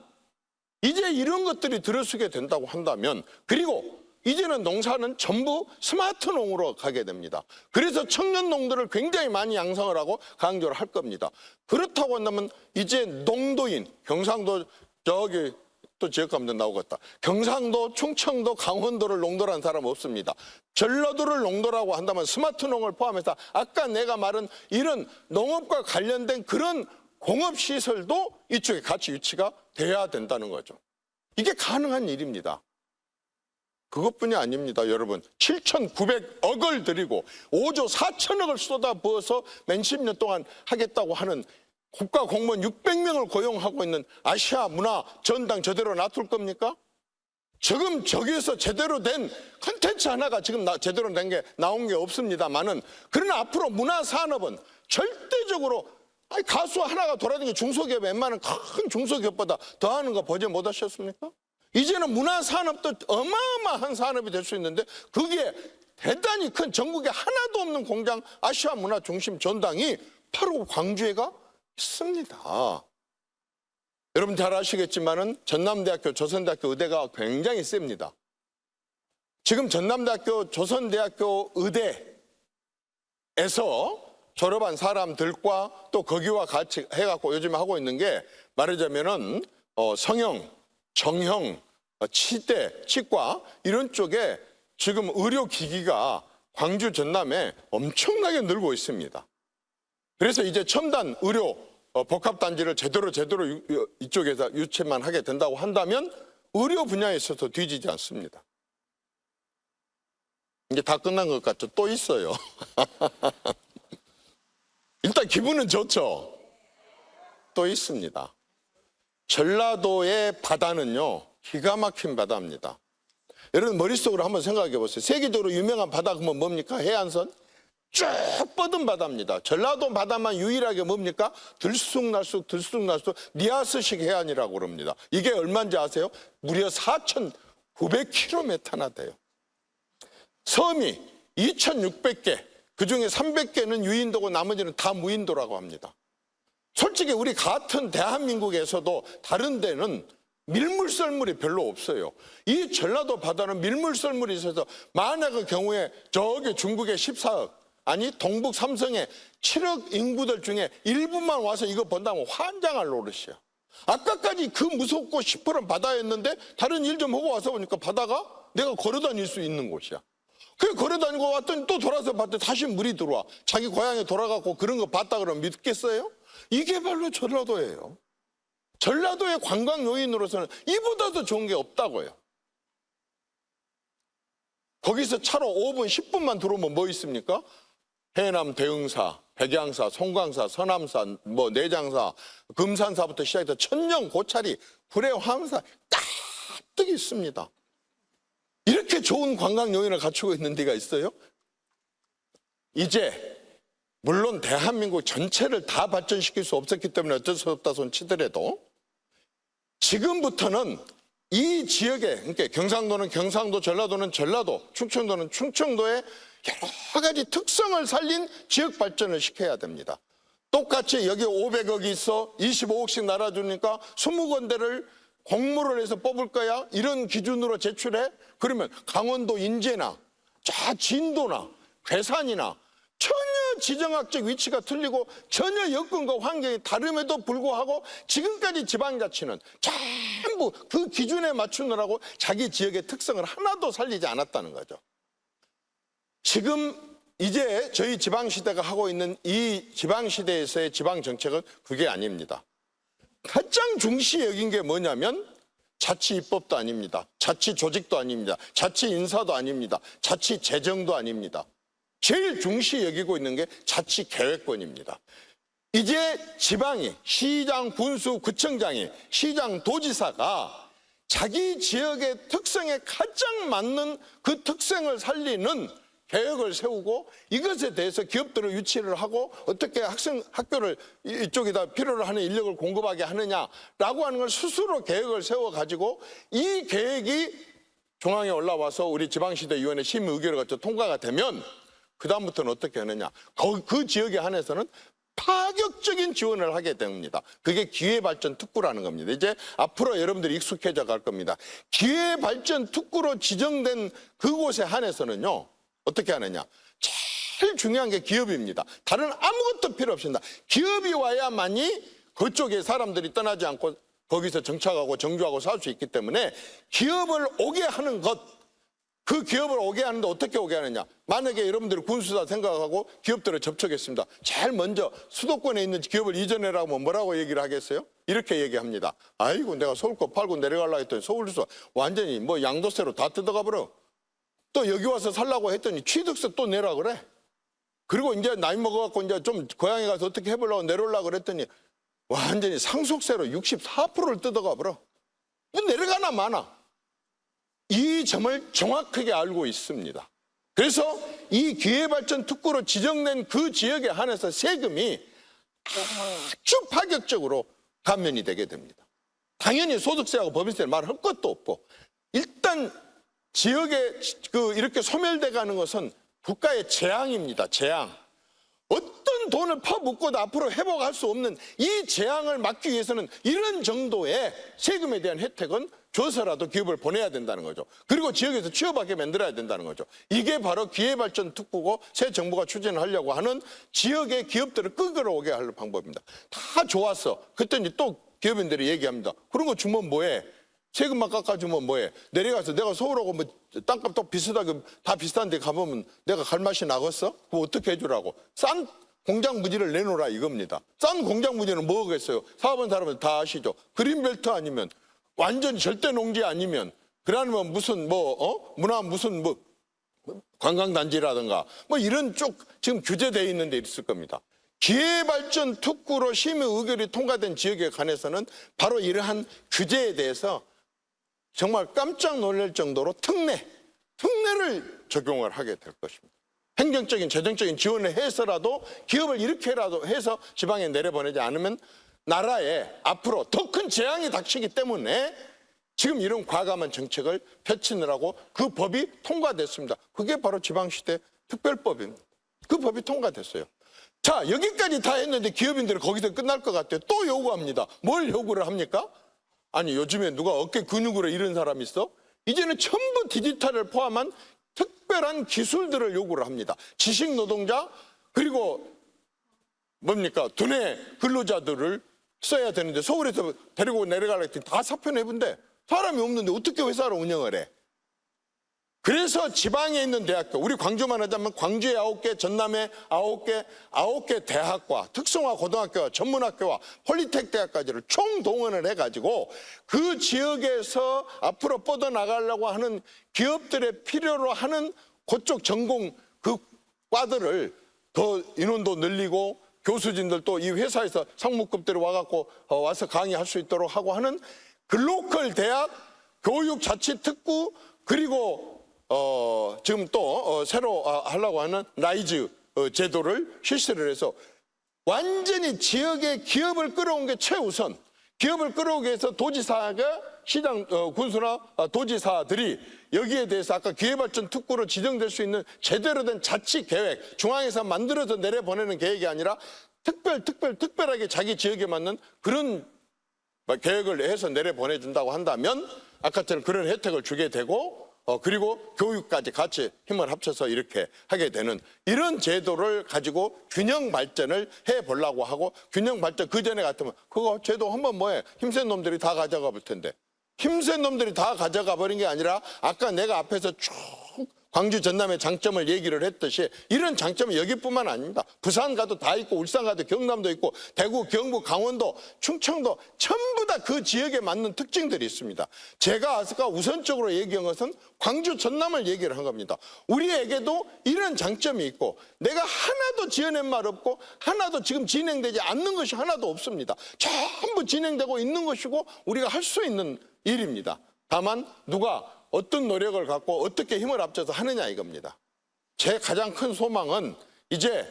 Speaker 3: 이제 이런 것들이 들어서게 된다고 한다면 그리고 이제는 농사는 전부 스마트 농으로 가게 됩니다. 그래서 청년 농들을 굉장히 많이 양성을 하고 강조를 할 겁니다. 그렇다고 한다면 이제 농도인 경상도 저기 또 지역감도 나오겠다. 경상도, 충청도, 강원도를 농도라는 사람 없습니다. 전라도를 농도라고 한다면 스마트 농을 포함해서 아까 내가 말한 이런 농업과 관련된 그런 공업시설도 이쪽에 같이 유치가 돼야 된다는 거죠. 이게 가능한 일입니다. 그것뿐이 아닙니다, 여러분. 7,900억을 들이고 5조 4천억을 쏟아부어서 몇십 년 동안 하겠다고 하는 국가 공무원 600명을 고용하고 있는 아시아 문화 전당 제대로 놔둘 겁니까? 지금 저기에서 제대로 된 콘텐츠 하나가 지금 제대로 된 게 나온 게 없습니다만은 그러나 앞으로 문화산업은 절대적으로 가수 하나가 돌아다니는 중소기업 웬만한 큰 중소기업보다 더하는 거 보지 못하셨습니까? 이제는 문화산업도 어마어마한 산업이 될 수 있는데 거기에 대단히 큰 전국에 하나도 없는 공장 아시아 문화 중심 전당이 바로 광주에가 있습니다. 여러분 잘 아시겠지만은 전남대학교, 조선대학교 의대가 굉장히 셉니다. 지금 전남대학교, 조선대학교 의대에서 졸업한 사람들과 또 거기와 같이 해갖고 요즘에 하고 있는 게 말하자면은 성형, 정형, 치대, 치과 이런 쪽에 지금 의료기기가 광주 전남에 엄청나게 늘고 있습니다. 그래서 이제 첨단 의료 복합단지를 제대로 이쪽에서 유치만 하게 된다고 한다면 의료 분야에 있어서 뒤지지 않습니다. 이게 다 끝난 것 같죠? 또 있어요. 일단 기분은 좋죠? 또 있습니다. 전라도의 바다는요, 기가 막힌 바다입니다. 여러분 머릿속으로 한번 생각해 보세요. 세계적으로 유명한 바다 그러면 뭡니까? 해안선? 쭉 뻗은 바다입니다. 전라도 바다만 유일하게 뭡니까? 들쑥날쑥 니아스식 해안이라고 그럽니다. 이게 얼마인지 아세요? 무려 4,900km나 돼요. 섬이 2,600개, 그중에 300개는 유인도고 나머지는 다 무인도라고 합니다. 솔직히 우리 같은 대한민국에서도 다른 데는 밀물썰물이 별로 없어요. 이 전라도 바다는 밀물썰물이 있어서 만약의 경우에 저기 중국의 14억 아니 동북 삼성의 7억 인구들 중에 일부만 와서 이거 본다면 환장할 노릇이야. 아까까지 그 무섭고 시퍼런 바다였는데 다른 일 좀 하고 와서 보니까 바다가 내가 걸어다닐 수 있는 곳이야. 그래 걸어다니고 왔더니 또 돌아서 봤더니 다시 물이 들어와. 자기 고향에 돌아가고 그런 거 봤다 그러면 믿겠어요? 이게 바로 전라도예요. 전라도의 관광 요인으로서는 이보다도 좋은 게 없다고요. 거기서 차로 5분, 10분만 들어오면 뭐 있습니까? 해남 대흥사, 백양사, 송광사, 서남사, 내장사, 금산사부터 시작해서 천령, 고차리, 구례, 화암사 가득 있습니다. 이렇게 좋은 관광 요인을 갖추고 있는 데가 있어요? 이제 물론 대한민국 전체를 다 발전시킬 수 없었기 때문에 어쩔 수 없다 손 치더라도 지금부터는 이 지역에, 그러니까 경상도는 경상도, 전라도는 전라도, 충청도는 충청도의 여러 가지 특성을 살린 지역 발전을 시켜야 됩니다. 똑같이 여기 500억이 있어 25억씩 날아주니까 20군데를 공모를 해서 뽑을 거야 이런 기준으로 제출해? 그러면 강원도 인제나 진도나 괴산이나 전혀 지정학적 위치가 틀리고 전혀 여건과 환경이 다름에도 불구하고 지금까지 지방자치는 전부 그 기준에 맞추느라고 자기 지역의 특성을 하나도 살리지 않았다는 거죠. 지금 이제 저희 지방시대가 하고 있는 이 지방시대에서의 지방정책은 그게 아닙니다. 가장 중시 여긴 게 뭐냐면 자치입법도 아닙니다. 자치조직도 아닙니다. 자치인사도 아닙니다. 자치재정도 아닙니다. 제일 중시 여기고 있는 게 자치계획권입니다. 이제 지방이 시장, 군수, 구청장이 시장, 도지사가 자기 지역의 특성에 가장 맞는 그 특성을 살리는 계획을 세우고 이것에 대해서 기업들을 유치를 하고 어떻게 학교를 이쪽에다 필요로 하는 인력을 공급하게 하느냐라고 하는 걸 스스로 계획을 세워가지고 이 계획이 중앙에 올라와서 우리 지방시도위원회 심의 의결을 거쳐 통과가 되면 그다음부터는 어떻게 하느냐. 그 지역에 한해서는 파격적인 지원을 하게 됩니다. 그게 기회발전 특구라는 겁니다. 이제 앞으로 여러분들이 익숙해져 갈 겁니다. 기회발전 특구로 지정된 그곳에 한해서는요. 어떻게 하느냐. 제일 중요한 게 기업입니다. 다른 아무것도 필요 없습니다. 기업이 와야만이 그쪽에 사람들이 떠나지 않고 거기서 정착하고 정주하고 살 수 있기 때문에 기업을 오게 하는 것, 그 기업을 오게 하는데 어떻게 오게 하느냐. 만약에 여러분들이 군수다 생각하고 기업들을 접촉했습니다. 제일 먼저 수도권에 있는 기업을 이전해라고 하면 뭐라고 얘기를 하겠어요? 이렇게 얘기합니다. 아이고 내가 서울 거 팔고 내려가려고 했더니 서울에서 완전히 뭐 양도세로 다 뜯어가 버려. 또 여기 와서 살라고 했더니 취득세 또 내라 그래. 그리고 이제 나이 먹어갖고 이제 좀 고향에 가서 어떻게 해보려고 내려오려고 그랬더니 완전히 상속세로 64%를 뜯어가 버려. 뭐 내려가나 마나. 이 점을 정확하게 알고 있습니다. 그래서 이 기회발전 특구로 지정된 그 지역에 한해서 세금이 아주 파격적으로 감면이 되게 됩니다. 당연히 소득세하고 법인세를 말할 것도 없고 일단 지역에 이렇게 소멸돼 가는 것은 국가의 재앙입니다. 재앙. 어떤 돈을 퍼붓고도 앞으로 회복할 수 없는 이 재앙을 막기 위해서는 이런 정도의 세금에 대한 혜택은 줘서라도 기업을 보내야 된다는 거죠. 그리고 지역에서 취업하게 만들어야 된다는 거죠. 이게 바로 기회발전 특구고 새 정부가 추진을 하려고 하는 지역의 기업들을 끌어오게 할 방법입니다. 다 좋았어. 그랬더니 또 기업인들이 얘기합니다. 그런 거 주면 뭐해? 세금만 깎아주면 뭐해? 내려가서 내가 서울하고 뭐 땅값 또 비슷하게 다 비슷한데 가보면 내가 갈 맛이 나겠어? 그거 어떻게 해주라고? 싼 공장 부지를 내놓으라 이겁니다. 싼 공장 부지는 뭐겠어요? 사업한 사람은 다 아시죠? 그린벨트 아니면 완전 절대 농지 아니면 그러면 무슨 문화 무슨 관광단지라든가 뭐 이런 쪽 지금 규제되어 있는 데 있을 겁니다. 기회발전 특구로 심의 의결이 통과된 지역에 관해서는 바로 이러한 규제에 대해서 정말 깜짝 놀랄 정도로 특례를 적용을 하게 될 것입니다. 행정적인 재정적인 지원을 해서라도 기업을 이렇게라도 해서 지방에 내려보내지 않으면 나라에 앞으로 더 큰 재앙이 닥치기 때문에 지금 이런 과감한 정책을 펼치느라고 그 법이 통과됐습니다. 그게 바로 지방시대 특별법입니다. 그 법이 통과됐어요. 자, 여기까지 다 했는데 기업인들은 거기서 끝날 것 같아요. 또 요구합니다. 뭘 요구를 합니까? 아니 요즘에 누가 어깨 근육으로 이런 사람이 있어? 이제는 전부 디지털을 포함한 특별한 기술들을 요구를 합니다. 지식 노동자 그리고 뭡니까? 두뇌 근로자들을 써야 되는데 서울에서 데리고 내려가려 했더니 다 사표내본데 사람이 없는데 어떻게 회사를 운영을 해? 그래서 지방에 있는 대학교, 우리 광주만 하자면 광주에 9개, 전남에 9개 대학과 특성화 고등학교와 전문학교와 폴리텍 대학까지를 총동원을 해가지고 그 지역에서 앞으로 뻗어나가려고 하는 기업들의 필요로 하는 그쪽 전공 그 과들을 더 인원도 늘리고 교수진들도 이 회사에서 상무급들이 와갖고 와서 강의할 수 있도록 하고 하는 글로컬 대학, 교육자치특구 그리고 지금 또 새로 하려고 하는 라이즈 제도를 실시를 해서 완전히 지역의 기업을 끌어온 게 최우선. 기업을 끌어오기 위해서 도지사가 시장 군수나 도지사들이 여기에 대해서 아까 기회발전 특구로 지정될 수 있는 제대로 된 자치 계획, 중앙에서 만들어서 내려보내는 계획이 아니라 특별하게 자기 지역에 맞는 그런 계획을 해서 내려보내준다고 한다면 아까처럼 그런 혜택을 주게 되고 그리고 교육까지 같이 힘을 합쳐서 이렇게 하게 되는 이런 제도를 가지고 균형 발전을 해보려고 하고 균형 발전 그 전에 같으면 그거 제도 한번 뭐해 힘센 놈들이 다 가져가 볼 텐데 힘센 놈들이 다 가져가 버린 게 아니라 아까 내가 앞에서 쭉 광주 전남의 장점을 얘기를 했듯이 이런 장점은 여기뿐만 아닙니다. 부산 가도 다 있고 울산 가도 경남도 있고 대구, 경북, 강원도, 충청도 전부 다 그 지역에 맞는 특징들이 있습니다. 제가 아까 우선적으로 얘기한 것은 광주 전남을 얘기를 한 겁니다. 우리에게도 이런 장점이 있고 내가 하나도 지어낸 말 없고 하나도 지금 진행되지 않는 것이 하나도 없습니다. 전부 진행되고 있는 것이고 우리가 할 수 있는 일입니다. 다만 누가 어떤 노력을 갖고 어떻게 힘을 합쳐서 하느냐 이겁니다. 제 가장 큰 소망은 이제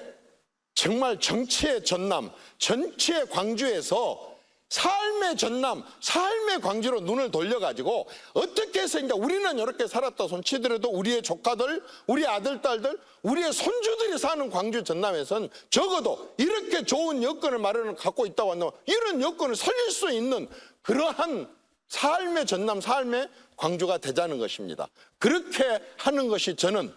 Speaker 3: 정말 정치의 전남, 정치의 광주에서 삶의 전남, 삶의 광주로 눈을 돌려가지고 어떻게 해서 이제 우리는 이렇게 살았다 손치더라도 우리의 조카들, 우리 아들, 딸들, 우리의 손주들이 사는 광주 전남에선 적어도 이렇게 좋은 여건을 마련을 갖고 있다고 한다면 이런 여건을 살릴 수 있는 그러한 삶의 전남, 삶의 광주가 되자는 것입니다. 그렇게 하는 것이 저는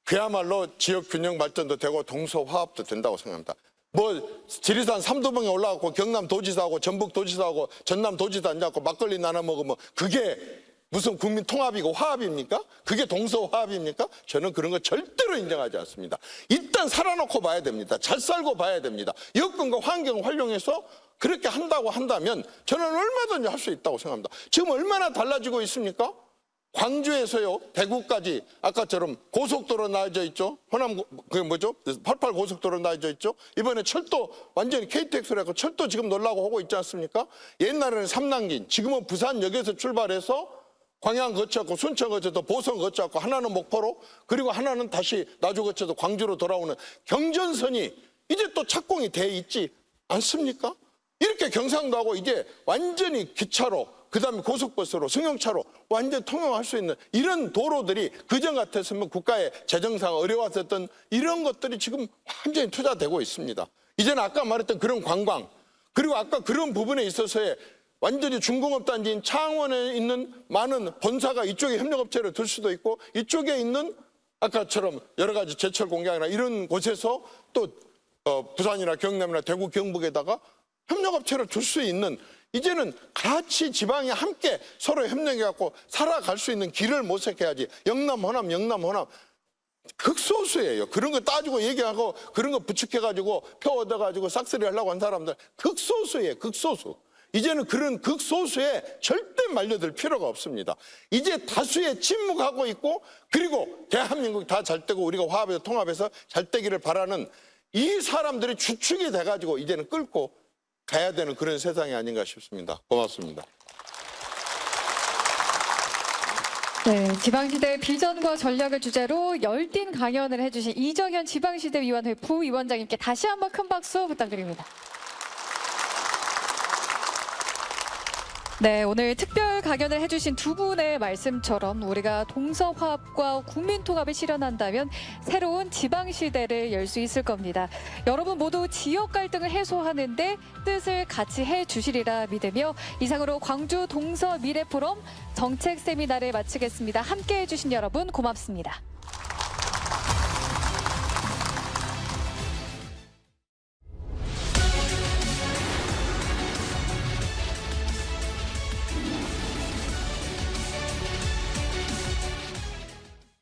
Speaker 3: 그야말로 지역 균형 발전도 되고 동서화합도 된다고 생각합니다. 뭐 지리산 삼도봉에 올라가고 경남 도지사하고 전북 도지사하고 전남 도지사 앉아갖고 막걸리 나눠 먹으면 그게 무슨 국민 통합이고 화합입니까? 그게 동서화합입니까? 저는 그런 거 절대로 인정하지 않습니다. 일단 살아놓고 봐야 됩니다. 잘 살고 봐야 됩니다. 여건과 환경을 활용해서 그렇게 한다고 한다면 저는 얼마든지 할 수 있다고 생각합니다. 지금 얼마나 달라지고 있습니까? 광주에서요 대구까지 아까처럼 고속도로 나와져 있죠. 호남 그게 뭐죠? 88 고속도로 나와져 있죠. 이번에 철도 완전히 KTX로 해서 철도 지금 놀라고 하고 있지 않습니까? 옛날에는 삼남긴, 지금은 부산역에서 출발해서 광양 거쳐갖고 순천 거쳐서 보성 거쳐갖고 하나는 목포로 그리고 하나는 다시 나주 거쳐서 광주로 돌아오는 경전선이 이제 또 착공이 돼 있지 않습니까? 이렇게 경상도하고 이제 완전히 기차로 그다음에 고속버스로 승용차로 완전히 통용할 수 있는 이런 도로들이 그전 같았으면 국가의 재정상 어려웠었던 이런 것들이 지금 완전히 투자되고 있습니다. 이제는 아까 말했던 그런 관광 그리고 아까 그런 부분에 있어서의 완전히 중공업단지인 창원에 있는 많은 본사가 이쪽에 협력업체를 둘 수도 있고 이쪽에 있는 아까처럼 여러 가지 제철 공장이나 이런 곳에서 또 부산이나 경남이나 대구 경북에다가 협력업체를 둘 수 있는 이제는 같이 지방이 함께 서로 협력해갖고 살아갈 수 있는 길을 모색해야지. 영남 호남 영남 호남 극소수예요. 그런 거 따지고 얘기하고 그런 거 부축해가지고 표 얻어가지고 싹쓸이 하려고 한 사람들 극소수예요. 극소수. 이제는 그런 극소수에 절대 말려들 필요가 없습니다. 이제 다수에 침묵하고 있고 그리고 대한민국 다 잘 되고 우리가 화합해서 통합해서 잘 되기를 바라는 이 사람들이 주축이 돼가지고 이제는 끌고 가야 되는 그런 세상이 아닌가 싶습니다. 고맙습니다.
Speaker 1: 네, 지방시대의 비전과 전략을 주제로 열띤 강연을 해주신 이정현 지방시대위원회 부위원장님께 다시 한번 큰 박수 부탁드립니다. 네, 오늘 특별 강연을 해주신 두 분의 말씀처럼 우리가 동서화합과 국민통합을 실현한다면 새로운 지방시대를 열 수 있을 겁니다. 여러분 모두 지역 갈등을 해소하는 데 뜻을 같이 해주시리라 믿으며 이상으로 광주 동서 미래 포럼 정책 세미나를 마치겠습니다. 함께해 주신 여러분 고맙습니다.